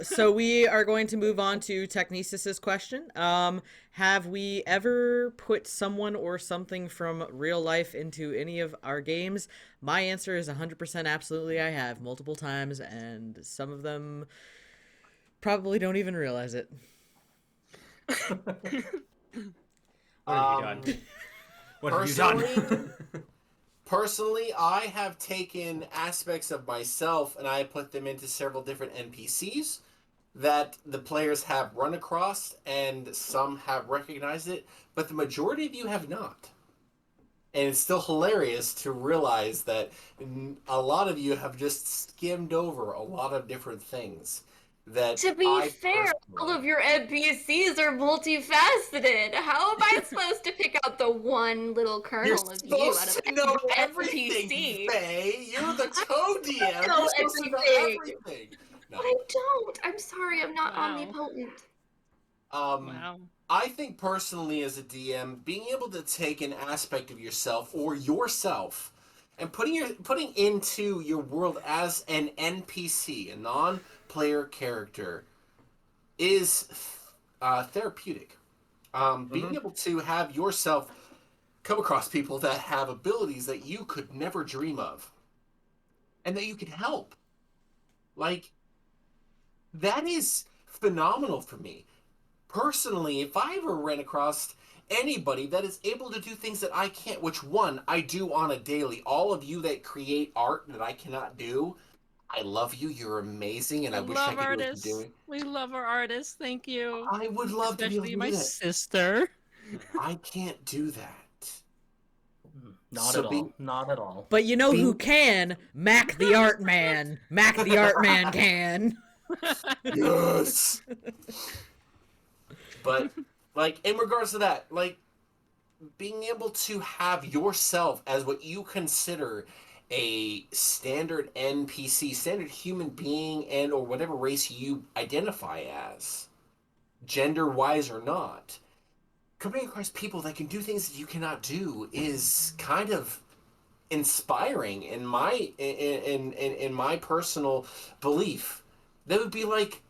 So we are going to move on to Technesis's question. Have we ever put someone or something from real life into any of our games? My answer is 100% absolutely I have, multiple times, and some of them probably don't even realize it. What have you done? What have you done? Personally, I have taken aspects of myself and I put them into several different NPCs that the players have run across, and some have recognized it, but the majority of you have not. And it's still hilarious to realize that a lot of you have just skimmed over a lot of different things. That To be fair, all of your NPCs are multifaceted. How am I supposed to pick out the one little kernel of you out of to know every everything, NPC? Faye. You're the co-DM. I know You're supposed to know everything. everything. No. But I don't. I'm sorry, I'm not Wow. omnipotent. Wow. I think personally as a DM, being able to take an aspect of yourself or yourself and putting into your world as an NPC, a non-player character, is therapeutic. Being able to have yourself come across people that have abilities that you could never dream of and that you could help. Like, that is phenomenal for me. Personally, if I ever ran across anybody that is able to do things that I can't, which one I do on a daily, all of you that create art that I cannot do, I love you. You're amazing, and I wish I could do what artists. you're doing. We love our artists. Thank you. I would love to be able Especially to my do that. sister. I can't do that. Not So at all. Not at all. But you know who can? Mac the Art Man. Mac the Art Man can. Yes. But, like, in regards to that, like, being able to have yourself as what you consider a standard NPC, standard human being, and or whatever race you identify as, gender-wise or not, coming across people that can do things that you cannot do is kind of inspiring in my personal belief. That would be like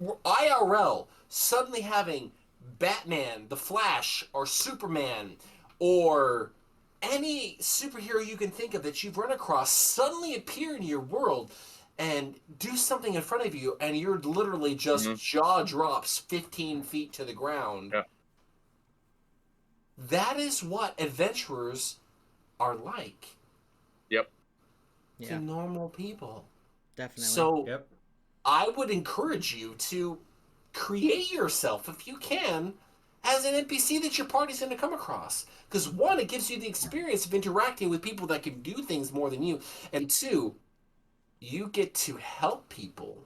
IRL suddenly having Batman, the Flash, or Superman, or any superhero you can think of that you've run across suddenly appear in your world and do something in front of you, and you're literally just jaw drops 15 feet to the ground. Yeah. That is what adventurers are like. Yep. Yeah, To normal people. definitely. So I would encourage you to create yourself, if you can, as an NPC that your party's going to come across. Because one, it gives you the experience of interacting with people that can do things more than you. And two, you get to help people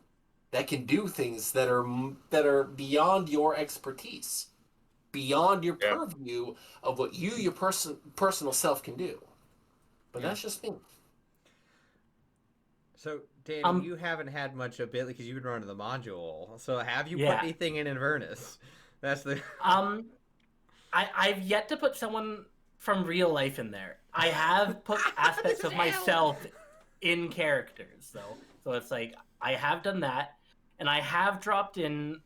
that can do things that are beyond your expertise, beyond your purview of what you, your personal self can do. But that's just me. So, Danny, you haven't had much ability because you've been running the module. So, have you put anything in Inverness? That's the. I've yet to put someone from real life in there. I have put aspects of myself in characters, though. So it's like I have done that, and I have dropped in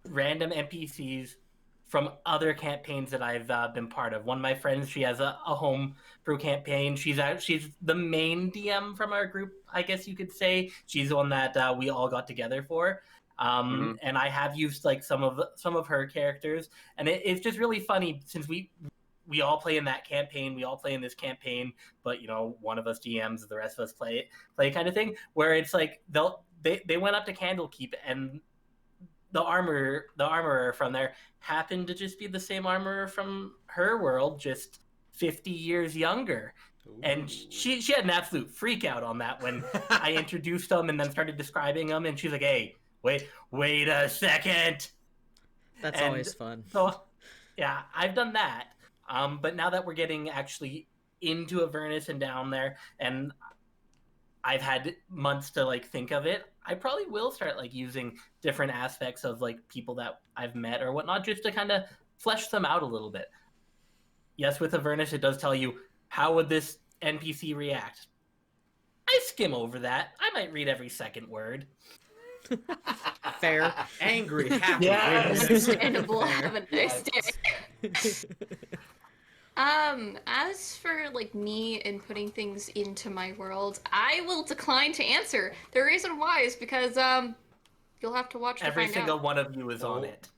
random NPCs from other campaigns that I've been part of. One of my friends, she has a homebrew campaign. She's the main DM from our group, I guess you could say. She's the one that we all got together for. And I have used like some of her characters, and it's just really funny since we all play in that campaign. We all play in this campaign, but you know, one of us DMs, the rest of us play kind of thing. Where it's like they went up to Candlekeep and the armorer from there happened to just be the same armorer from her world, just 50 years younger. And she had an absolute freak out on that when I introduced them and then started describing them, and she's like, "Hey, wait a second." That's always fun. So, yeah, I've done that. But now that we're getting actually into Avernus and down there, and I've had months to like think of it, I probably will start like using different aspects of like people that I've met or whatnot, just to kind of flesh them out a little bit. Yes, with Avernus, it does tell you how would this NPC react. I skim over that. I might read every second word. Fair. Angry, happy. Yes. Understandable. Have a nice day. As for like me and putting things into my world, I will decline to answer. The reason why is because you'll have to watch to Every find single out. one of you is on it.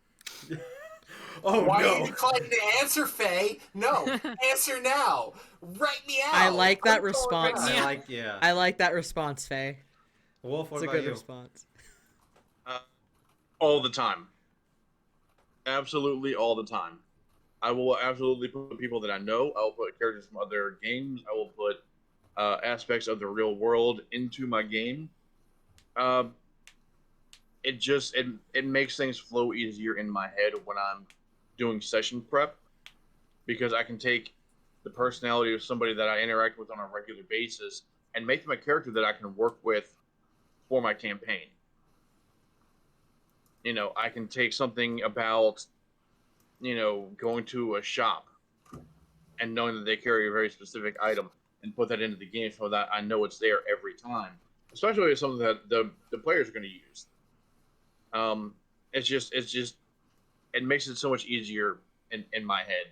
Oh Why no! are you declining to answer, Faye? No, answer now. Write me out. I like that I'm going response. back. I like that response, Faye. Wolf, what It's a about good you? response. All the time. Absolutely all the time. I will absolutely put people that I know. I will put characters from other games. I will put aspects of the real world into my game. It makes things flow easier in my head when I'm doing session prep, because I can take the personality of somebody that I interact with on a regular basis and make them a character that I can work with for my campaign. You know, I can take something about, going to a shop and knowing that they carry a very specific item and put that into the game so that I know it's there every time, especially if it's something that the players are going to use. It makes it so much easier in my head.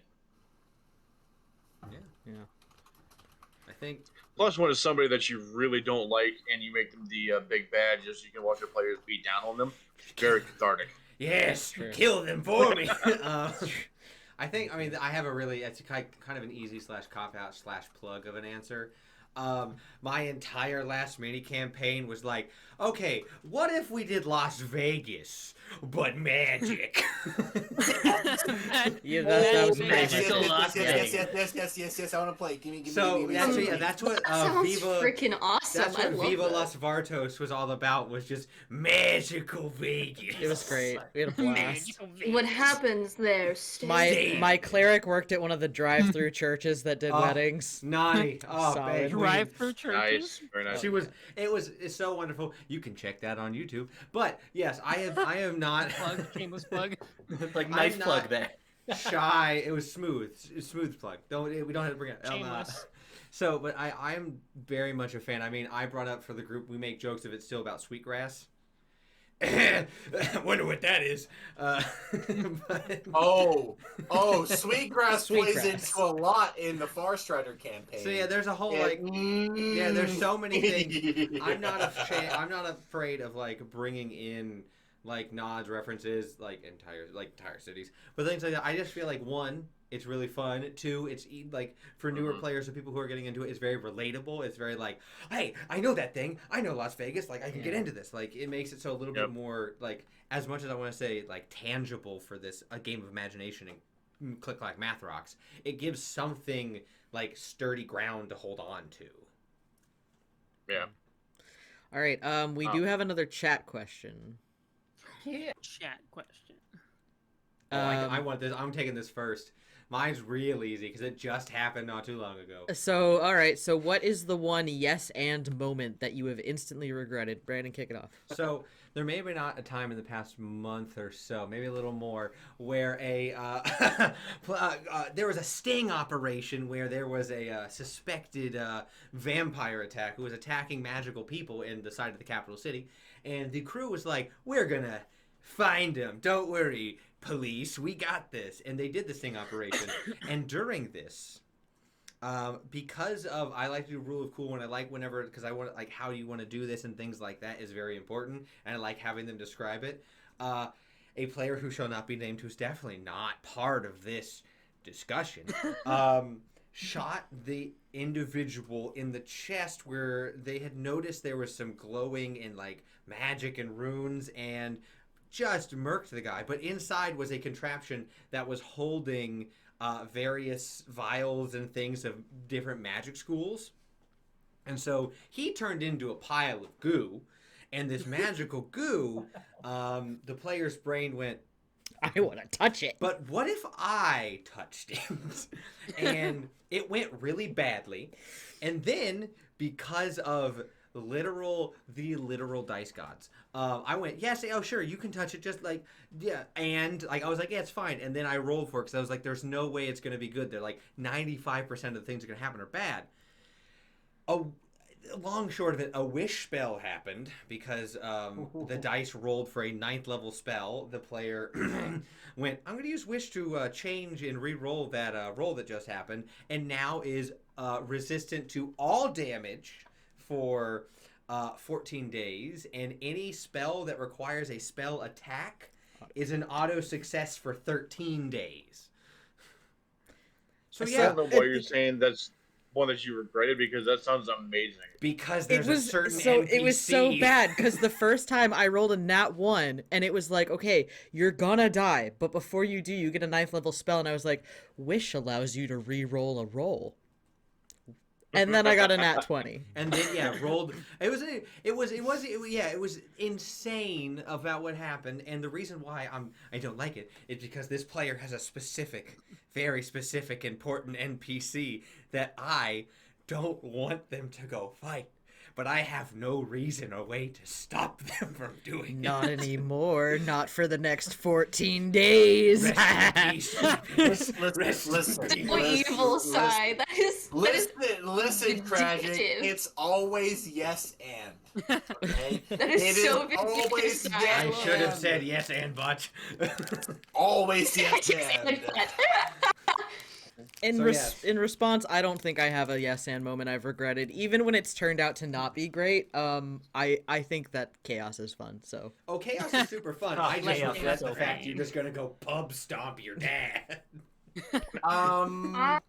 Yeah. I think. Plus, when it's somebody that you really don't like and you make them the big bad just so you can watch your players beat down on them, very cathartic. Yes, True. kill them for me. I think. I mean, I have a really. It's kind of an easy / cop out / plug of an answer. My entire last mini campaign was like, okay, what if we did Las Vegas, but magic? Yeah, that was Magical Las Vegas. Yes. I want to play. Give me. So that's what Sounds Viva. freaking awesome. That's I what love Viva that. Las Vartos was all about. Was just magical Vegas. It was great. We had a blast. What happens there stays. My cleric worked at one of the drive-through churches that did Oh, weddings. Naughty. Oh, Solid. babe. Drive-through churches. Nice, very nice. It's so wonderful. You can check that on YouTube. But yes, I am not Plug, shameless plug. Like, nice I'm plug not- there. shy. It was smooth. Smooth plug. We don't have to bring it. Shameless. So, but I'm very much a fan. I mean, I brought up for the group. We make jokes of it still about sweetgrass. Wonder what that is. But- Oh, Sweetgrass plays Sweetgrass. into a lot in the Far Strider campaign. So yeah, there's a whole yeah, there's so many things. I'm not afraid of like bringing in like nods, references, like entire cities, but things like that. I just feel like one, it's really fun. Two, it's like for newer players or people who are getting into it, it's very relatable. It's very like, hey, I know that thing. I know Las Vegas. Like I can get into this. Like it makes it so a little bit more like, as much as I want to say like tangible for this a game of imagination and click like math rocks. It gives something like sturdy ground to hold on to. Yeah. All right. We do have another chat question. Yeah. Chat question. I want this. I'm taking this first. Mine's real easy because it just happened not too long ago. So, all right. So, what is the one yes and moment that you have instantly regretted? Brandon, kick it off. So there may be not a time in the past month or so, maybe a little more, where there was a sting operation where there was a suspected vampire attack who was attacking magical people in the side of the capital city, and the crew was like, "We're gonna find him. Don't worry, police. We got this." And they did the sting operation, and during this. Because of I like to do rule of cool when I like whenever because I want like how you want to do this and things like that is very important, and I like having them describe it. A player who shall not be named, who's definitely not part of this discussion, shot the individual in the chest where they had noticed there was some glowing and like magic and runes, and just murked the guy. But inside was a contraption that was holding various vials and things of different magic schools. And so he turned into a pile of goo. And this magical goo, the player's brain went, I want to touch it. but what if I touched it? And it went really badly. And then, because of the literal dice gods, I went, yes, oh sure, you can touch it, just like, yeah. And like I was like, yeah, it's fine. And then I rolled for it because I was like, there's no way it's going to be good. They're like 95% of the things that are going to happen are bad. Long short of it, a wish spell happened because the dice rolled for a 9th level spell. The player went, I'm going to use wish to change and re-roll that roll that just happened, and now is resistant to all damage for 14 days, and any spell that requires a spell attack is an auto success for 13 days. So I yeah, don't know why you're saying that's one that you regretted, because that sounds amazing. because there's a certain NPC. It was so bad because the first time I rolled a nat 1 and it was like, okay, you're gonna die, but before you do, you get a 9th level spell, and I was like, wish allows you to re-roll a roll. And then I got a nat 20. And then rolled. It was insane about what happened. And the reason why I don't like it is because this player has a specific, very specific, important NPC that I don't want them to go fight. But I have no reason or way to stop them from doing Not it. anymore. Not for the next 14 days. Listen, What evil side? That is listen, Tragic. vindictive. It's always yes and. Okay? That is It so is vindictive, always Cy. I yes should have and. said yes and but. Always yes Yes, and. but- In, So, yes. in response, I don't think I have a yes and moment I've regretted. Even when it's turned out to not be great, I think that chaos is fun, so. Oh, chaos is super fun. Oh, I just chaos regret is the so fact fun. you're just gonna go pub stomp your dad. I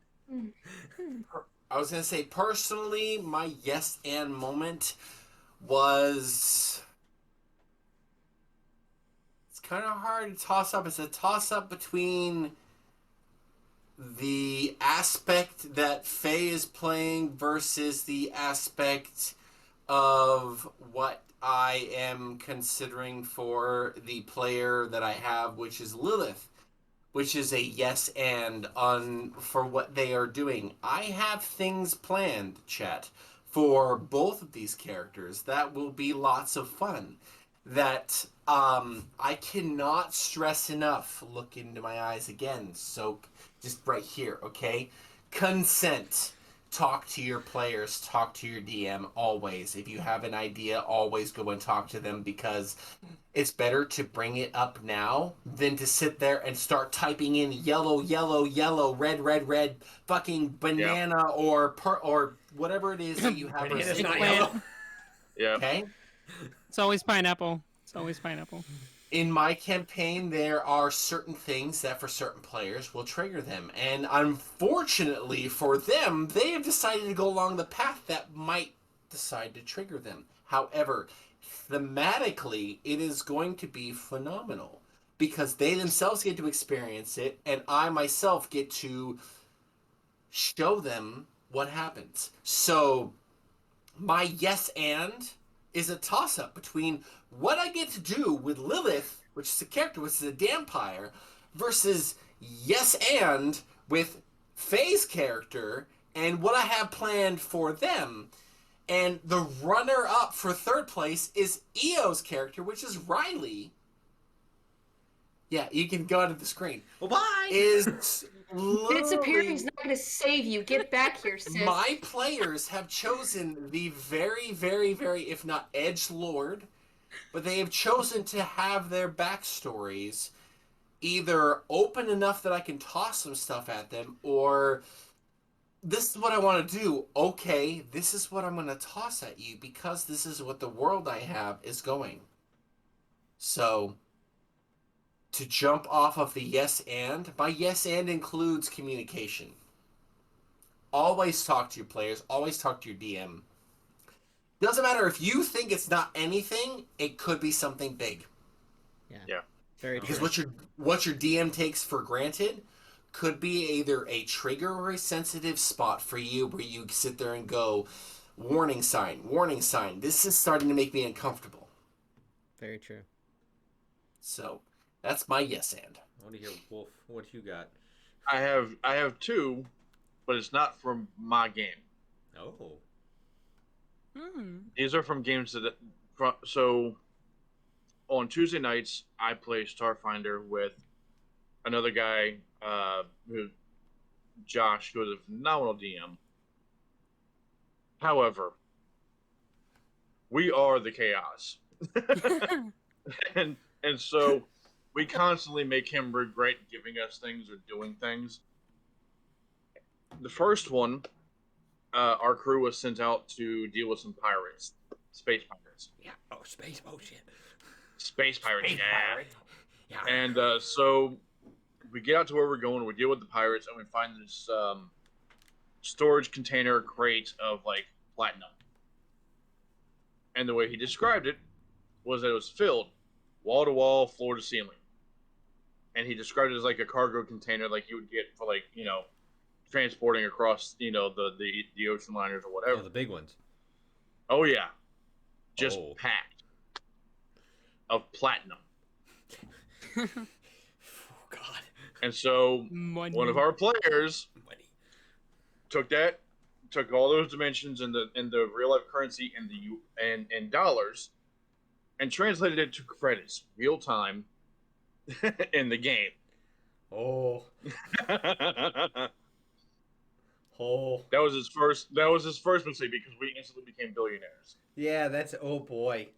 was gonna say, personally, my yes and moment was. It's kind of hard to toss up. It's a toss up between the aspect that Faye is playing versus the aspect of what I am considering for the player that I have, which is Lilith, which is a yes and on for what they are doing. I have things planned, chat, for both of these characters that will be lots of fun. That I cannot stress enough. Look into my eyes again. So just right here, okay? Consent. Talk to your players. Talk to your DM always. If you have an idea, always go and talk to them, because it's better to bring it up now than to sit there and start typing in yellow, yellow, yellow, red, red, red, fucking banana or whatever it is that you have. Banana's or not Eggplant. yellow. Yeah. Okay? It's always pineapple. It's always pineapple. In my campaign, there are certain things that for certain players will trigger them. And unfortunately for them, they have decided to go along the path that might decide to trigger them. However, thematically, it is going to be phenomenal, because they themselves get to experience it, and I myself get to show them what happens. So, my yes and is a toss-up between what I get to do with Lilith, which is a character, which is a vampire, versus yes and with Faye's character and what I have planned for them. And the runner-up for third place is EO's character, which is Riley. Yeah, you can go out of the screen. Well, bye. Is Disappearing's not gonna save you. Get back here, sis. my players have chosen the very, very, very, if not edgelord, but they have chosen to have their backstories either open enough that I can toss some stuff at them, or this is what I want to do. Okay, this is what I'm going to toss at you, because this is what the world I have is going. So, to jump off of the yes and, my yes and includes communication. Always talk to your players, always talk to your DM. Doesn't matter if you think it's not anything, it could be something big. Yeah. Very Because true. what your DM takes for granted could be either a trigger or a sensitive spot for you where you sit there and go, warning sign, warning sign. This is starting to make me uncomfortable. Very true. So that's my yes and. I want to hear Wolf. What you got? I have two, but it's not from my game. Oh. These are from games so on Tuesday nights I play Starfinder with another guy, Josh, who is a phenomenal DM. However, we are the chaos, and so we constantly make him regret giving us things or doing things. The first one, our crew was sent out to deal with some pirates, space pirates. Yeah. Oh, space. Oh, shit. Space pirates, Space yeah. pirates. Yeah. And so we get out to where we're going, we deal with the pirates, and we find this storage container crate of like platinum. And the way he described it was that it was filled wall to wall, floor to ceiling. And he described it as like a cargo container, like you would get for like, you know, transporting across, you know, the ocean liners or whatever. Oh, the big ones. Oh yeah, just Oh. packed of platinum. Oh, God. And so Money. one of our players Money. took all those dimensions in the real life currency and dollars, and translated it to credits real time in the game. Oh. Oh. That was his first mistake because we instantly became billionaires. Yeah, that's. Oh, boy.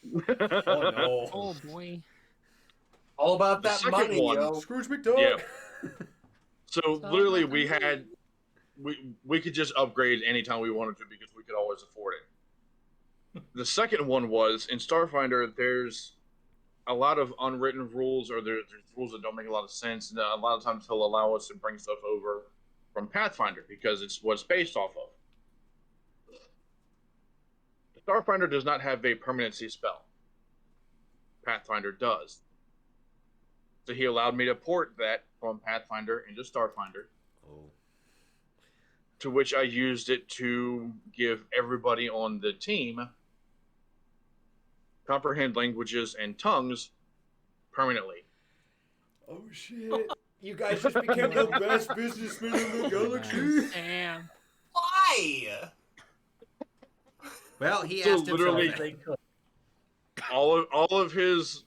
Oh, no. Oh boy. All about The that second money, one- yo. Scrooge McDuck. Yeah. So literally we could just upgrade anytime we wanted to because we could always afford it. The second one was in Starfinder, there's a lot of unwritten rules, or there's rules that don't make a lot of sense, and a lot of times he'll allow us to bring stuff over from Pathfinder because it's what's based off of. Starfinder does not have a permanency spell. Pathfinder does. So he allowed me to port that from Pathfinder into Starfinder, Oh. to which I used it to give everybody on the team comprehend languages and tongues permanently. Oh, shit. You guys just became the best businessmen in the galaxy. Damn. Why? Well, he So asked literally- himself. They could. All of his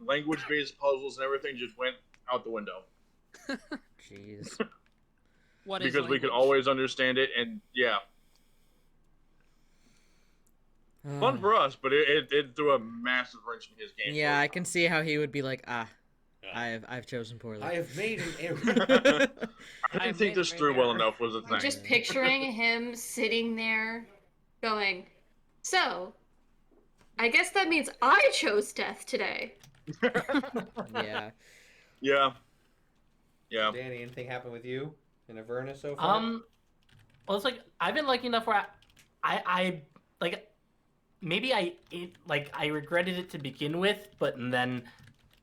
language-based puzzles and everything just went out the window Jeez. What is because we could language? always understand it, and yeah, fun for us, but it threw a massive wrench in his game. Yeah, I can see how he would be like, I've chosen poorly. I have made an error. I didn't I've think made this a through great well error. enough was a I'm thing. just picturing him sitting there going, so, I guess that means I chose death today. Yeah. Yeah. Yeah. Danny, anything happen with you in Avernus so far? Well, it's like I've been lucky enough where I like maybe I regretted it to begin with, but then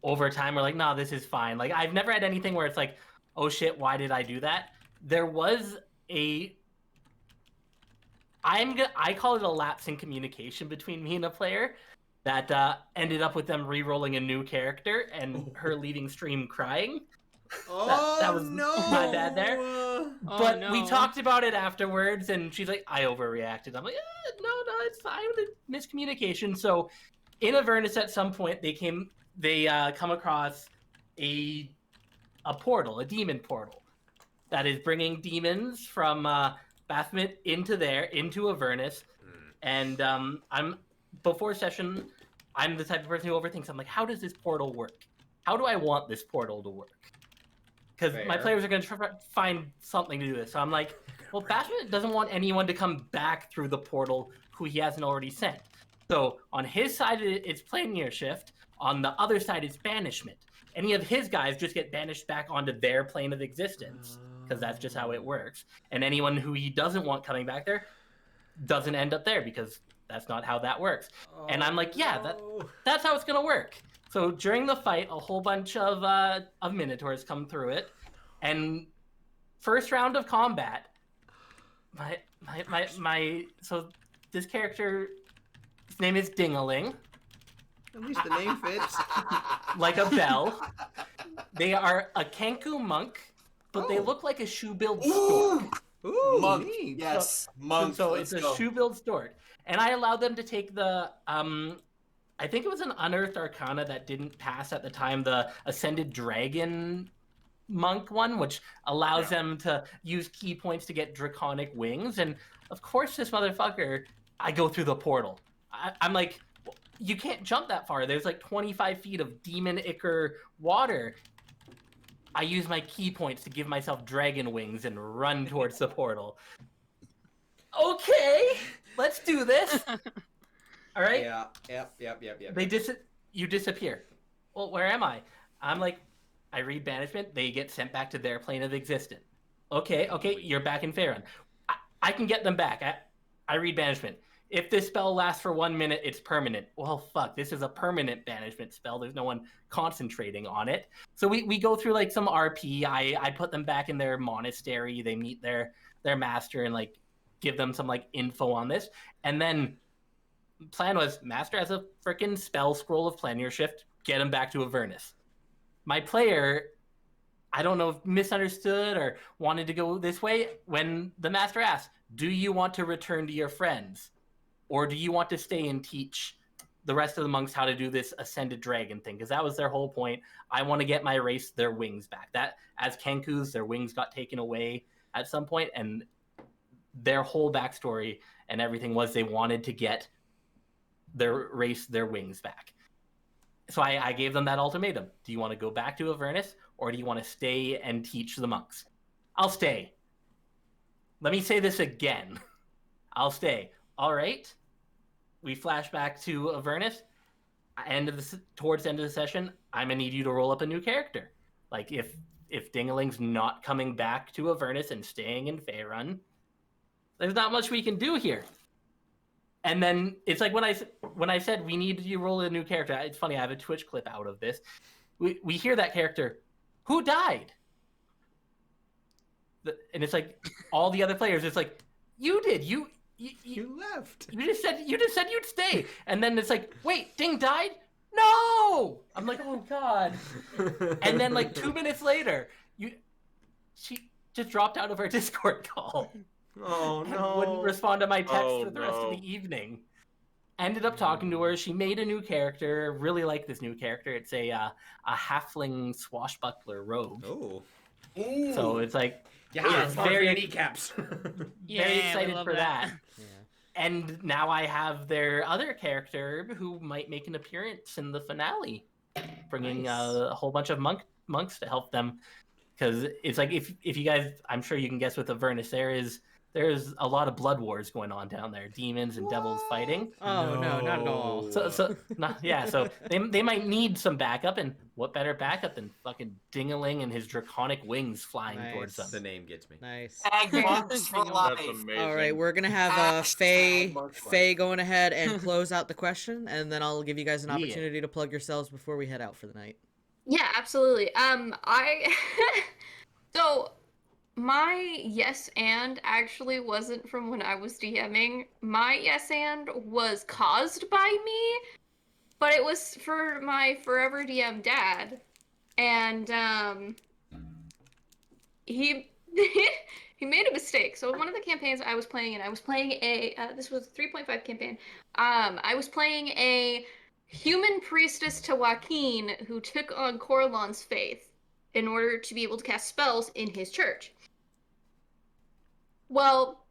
over time we're like, no, this is fine. Like I've never had anything where it's like, oh shit, why did I do that? There was I call it a lapse in communication between me and a player that ended up with them re-rolling a new character and her leaving stream crying. Oh, that was no. my bad there. Oh, But no. we talked about it afterwards, and she's like, I overreacted. I'm like, no, it's fine. Miscommunication. So in Avernus at some point, they come across a portal, a demon portal, that is bringing demons from Baphomet into Avernus. And before session, I'm the type of person who overthinks. I'm like, how does this portal work? How do I want this portal to work? Because my Fair. players are going to try to find something to do this. So I'm like, well, Baphomet doesn't want anyone to come back through the portal who he hasn't already sent. So on his side, it's Planear Shift. On the other side, it's Banishment. Any of his guys just get banished back onto their plane of existence, because that's just how it works. And anyone who he doesn't want coming back there doesn't end up there, because that's not how that works. And I'm like, yeah, that's how it's going to work. So during the fight, a whole bunch of minotaurs come through it, and first round of combat, so this character, his name is Dingaling. At least the name fits. Like a bell. They are a Kenku monk, but they look like a shoe-billed stork. Ooh, Monk. neat. Yes, monk. So it's a shoe-billed stork. And I allowed them to take the, I think it was an Unearthed Arcana that didn't pass at the time, the Ascended Dragon monk one, which allows them to use key points to get draconic wings. And of course this motherfucker, I go through the portal. I'm like, you can't jump that far. There's like 25 feet of demon ichor water. I use my key points to give myself dragon wings and run towards the portal. Okay, let's do this. All right? Yeah, yep. You disappear. Well, where am I? I'm like, I read banishment. They get sent back to their plane of existence. Okay, you're back in Faerun. I can get them back. I read banishment. If this spell lasts for 1 minute, it's permanent. Well, fuck, this is a permanent banishment spell. There's no one concentrating on it. So we go through like some RP. I put them back in their monastery. They meet their master and like give them some like info on this. And then plan was, master has a freaking spell scroll of Plan Your Shift. Get him back to Avernus. My player, I don't know if misunderstood or wanted to go this way. When the master asked, do you want to return to your friends? Or do you want to stay and teach the rest of the monks how to do this Ascended Dragon thing? Because that was their whole point. I want to get my race their wings back. That, as Kenkus, their wings got taken away at some point, and their whole backstory and everything was they wanted to get their race their wings back. So I gave them that ultimatum. Do you want to go back to Avernus, or do you want to stay and teach the monks? I'll stay. Let me say this again. I'll stay. All right. We flash back to Avernus. Towards the end of the session, I'm gonna need you to roll up a new character. Like if Dingaling's not coming back to Avernus and staying in Faerun, there's not much we can do here. And then it's like when I said we need you to roll a new character. It's funny. I have a Twitch clip out of this. We hear that character. Who died? And it's like all the other players. It's like you did. You left. You just said you'd stay, and then it's like, wait, Ding died? No! I'm like, oh god. And then like 2 minutes later, she just dropped out of our Discord call. Oh and no! wouldn't respond to my text for the rest of the evening. Ended up talking to her. She made a new character. Really like this new character. It's a halfling swashbuckler rogue. Oh. So it's like. Yeah, it's very kneecaps. Very excited for that. Yeah. And now I have their other character who might make an appearance in the finale, bringing a whole bunch of monks to help them. Because it's like if you guys, I'm sure you can guess with Avernus, there's a lot of blood wars going on down there, demons and devils fighting. Oh no, not at all. So they might need some backup, and what better backup than fucking Dingaling and his draconic wings flying towards them. The name gets me. Nice. Monks for life. That's amazing. All right, we're gonna have Faye going ahead and close out the question, and then I'll give you guys an opportunity to plug yourselves before we head out for the night. Yeah, absolutely. So my yes and actually wasn't from when I was DMing. My yes and was caused by me, but it was for my forever DM dad, and he he made a mistake. So in one of the campaigns I was playing, and I was playing this was a 3.5 campaign. I was playing a human priestess to Joaquin who took on Coralon's faith in order to be able to cast spells in his church. Well,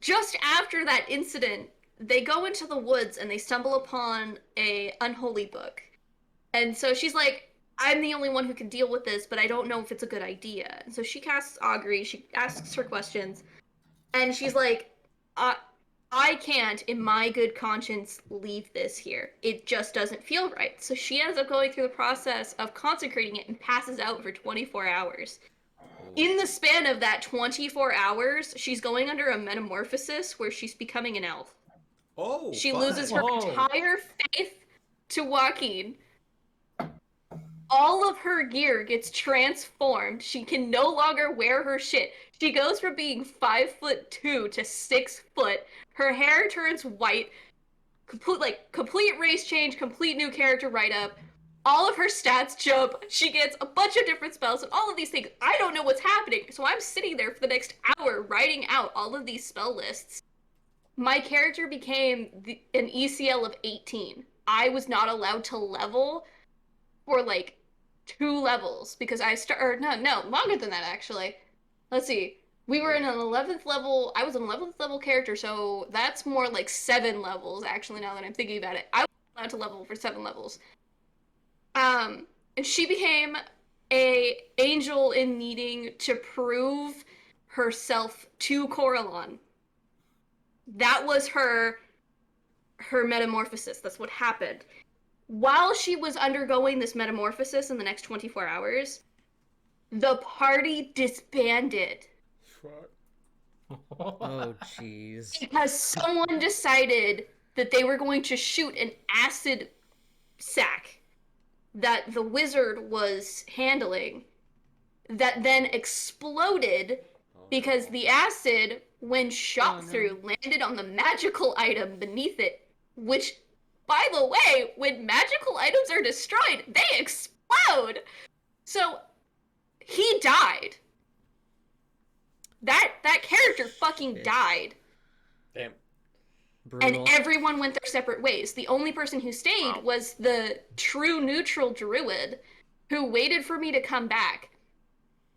just after that incident, they go into the woods and they stumble upon a unholy book. And so she's like, I'm the only one who can deal with this, but I don't know if it's a good idea. And so she casts Augury, she asks her questions, and she's like, I can't, in my good conscience, leave this here. It just doesn't feel right. So she ends up going through the process of consecrating it and passes out for 24 hours. In the span of that 24 hours, she's going under a metamorphosis where she's becoming an elf. Oh, She loses her entire faith to Joaquin. All of her gear gets transformed. She can no longer wear her shit. She goes from being 5'2" to 6 foot. Her hair turns white. Complete race change, complete new character write up. All of her stats jump. She gets a bunch of different spells and all of these things. I don't know what's happening. So I'm sitting there for the next hour writing out all of these spell lists. My character became an ECL of 18. I was not allowed to level for like 2 levels because no, longer than that actually. Let's see. We were in an 11th level. I was an 11th level character, so that's more like 7 levels actually now that I'm thinking about it. I was allowed to level for 7 levels. And she became a angel in needing to prove herself to Coralon. That was her metamorphosis. That's what happened. While she was undergoing this metamorphosis in the next 24 hours, the party disbanded. Oh, jeez. Because someone decided that they were going to shoot an acid sack that the wizard was handling that then exploded because the acid, when shot through, landed on the magical item beneath it, which, by the way, when magical items are destroyed, they explode! So, he died. That character fucking died. Damn. Brutal. And everyone went their separate ways. The only person who stayed was the true neutral druid who waited for me to come back.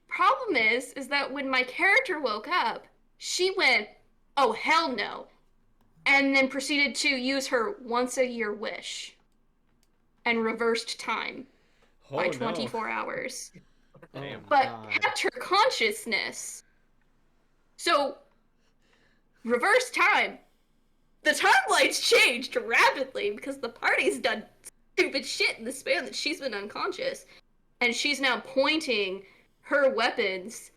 Problem is that when my character woke up, she went, oh hell no, and then proceeded to use her once-a-year wish and reversed time by 24 hours. Damn. But kept her consciousness. So, reverse time. The timelines changed rapidly because the party's done stupid shit in the span that she's been unconscious. And she's now pointing her weapons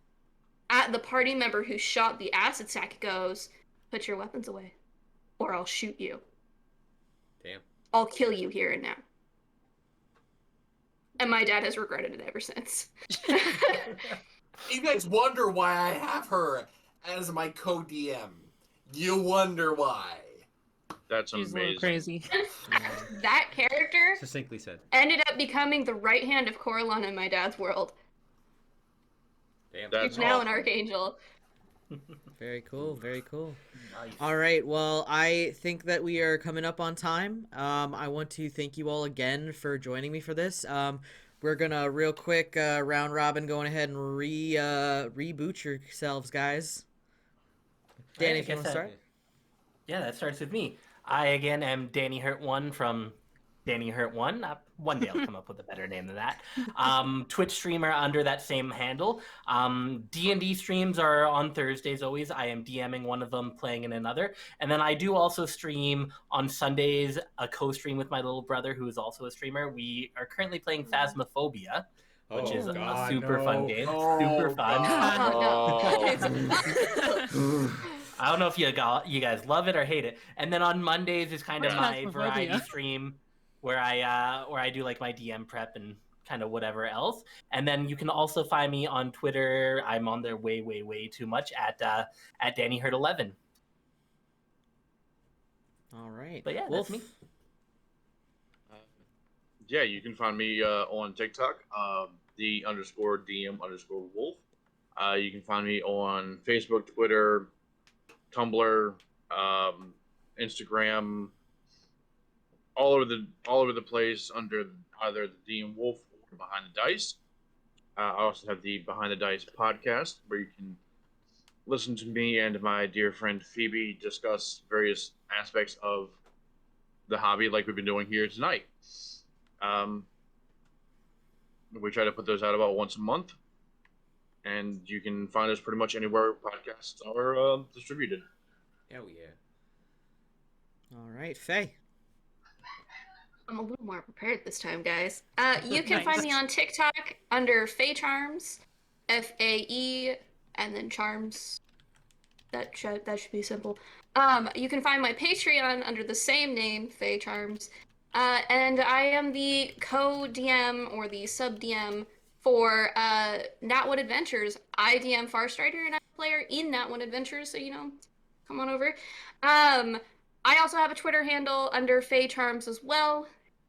at the party member who shot the acid sack. Goes, put your weapons away, or I'll shoot you. Damn. I'll kill you here and now. And my dad has regretted it ever since. You guys wonder why I have her as my co-DM. You wonder why. That's She's a amazing. little crazy. That character Succinctly said. ended up becoming the right hand of Coralon in my dad's world. Damn. That's He's now awesome. an archangel. Very cool, very cool. Nice. All right, well, I think that we are coming up on time. I want to thank you all again for joining me for this. We're gonna real quick round robin, going ahead and reboot yourselves, guys. Danny, if you want to start. Yeah, that starts with me. I again am Danny Hurt1 from Danny Hurt1. One day I'll come up with a better name than that. Twitch streamer under that same handle. D&D streams are on Thursdays always. I am DMing one of them, playing in another. And then I do also stream on Sundays, a co-stream with my little brother who is also a streamer. We are currently playing Phasmophobia, which is a super fun game. Super fun. I don't know if you guys love it or hate it. And then on Mondays is kind of my variety stream where I do like my DM prep and kind of whatever else. And then you can also find me on Twitter. I'm on there way too much at DannyHurt11. All right. But yeah, Wolf. that's me. Yeah, you can find me on TikTok, _DM_Wolf. You can find me on Facebook, Twitter, Tumblr, Instagram, all over the place under either the DM Wolf or Behind the Dice. I also have the Behind the Dice podcast where you can listen to me and my dear friend Phoebe discuss various aspects of the hobby like we've been doing here tonight. We try to put those out about once a month, and you can find us pretty much anywhere podcasts are distributed. Hell yeah. All right, Faye. I'm a little more prepared this time, guys. You can find me on TikTok under Faye Charms, FAE, and then Charms. That should be simple. You can find my Patreon under the same name, Faye Charms. And I am the co-DM or the sub-DM for Nat One Adventures. I DM Farstrider and I'm a player in Nat One Adventures, so come on over. I also have a Twitter handle under Faye Charms as well.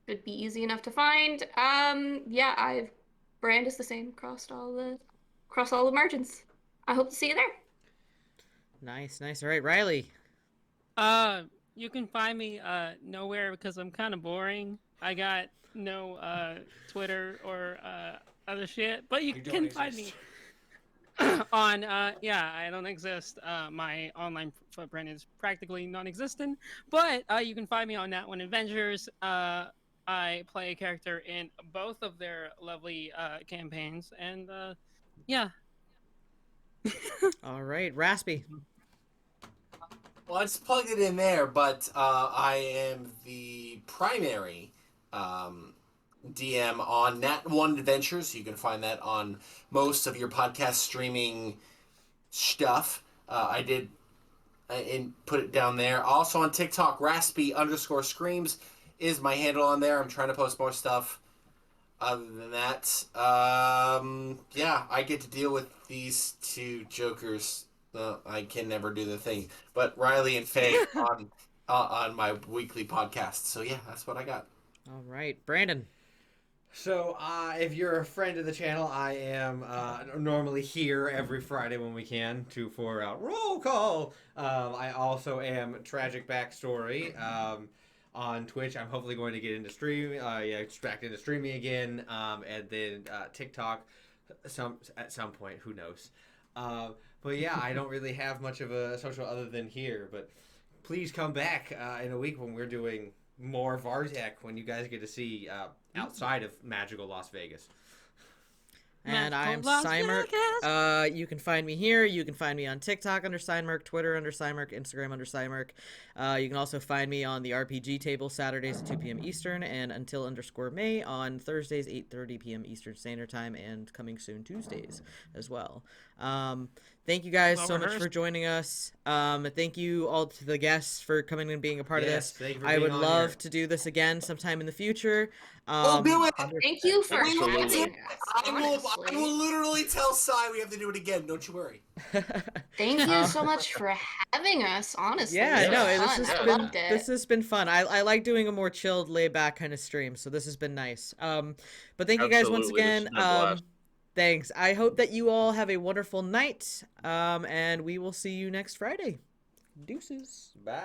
Should be easy enough to find. Yeah, I've brand is the same across all the margins. I hope to see you there. Nice. All right, Riley. You can find me nowhere because I'm kind of boring. I got no Twitter or other shit, but you can find me on I don't exist. My online footprint is practically non-existent, but you can find me on Nat One Adventures. I play a character in both of their lovely campaigns, and yeah. All right, Raspy. Well, I just plugged it in there, but I am the primary DM on Nat One Adventures. You can find that on most of your podcast streaming stuff. I did and put it down there. Also on TikTok, Raspy_Screams is my handle on there. I'm trying to post more stuff. Other than that, I get to deal with these two jokers. I can never do the thing, but Riley and Faye on my weekly podcast. So yeah, that's what I got. All right, Brandon. So, if you're a friend of the channel, I am normally here every Friday when we can for roll call. I also am Tragic Backstory on Twitch. I'm hopefully going to get into back into streaming again, and then TikTok at some point. Who knows? But yeah, I don't really have much of a social other than here. But please come back in a week when we're doing more Vartech, when you guys get to see outside of magical Las Vegas. And I'm Psymerc. You can find me here. You can find me on TikTok under Psymerc, Twitter under Psymerc, Instagram under Psymerc. You can also find me on the RPG table Saturdays at 2 p.m. Eastern and until_May on Thursdays 8:30 p.m. Eastern Standard Time, and coming soon Tuesdays as well. Thank you guys so much for joining us. Thank you all to the guests for coming and being a part of this. I would love to do this again sometime in the future. We'll do it. Thank you for Absolutely. having us. I will literally tell Sai we have to do it again. Don't you worry. Thank you so much for having us. Honestly, Yeah, no, loved it. this has been fun. I like doing a more chilled, laid back kind of stream, so this has been nice. But thank you guys once Absolutely, this again. has been a blast. Thanks. I hope that you all have a wonderful night. And we will see you next Friday. Deuces. Bye.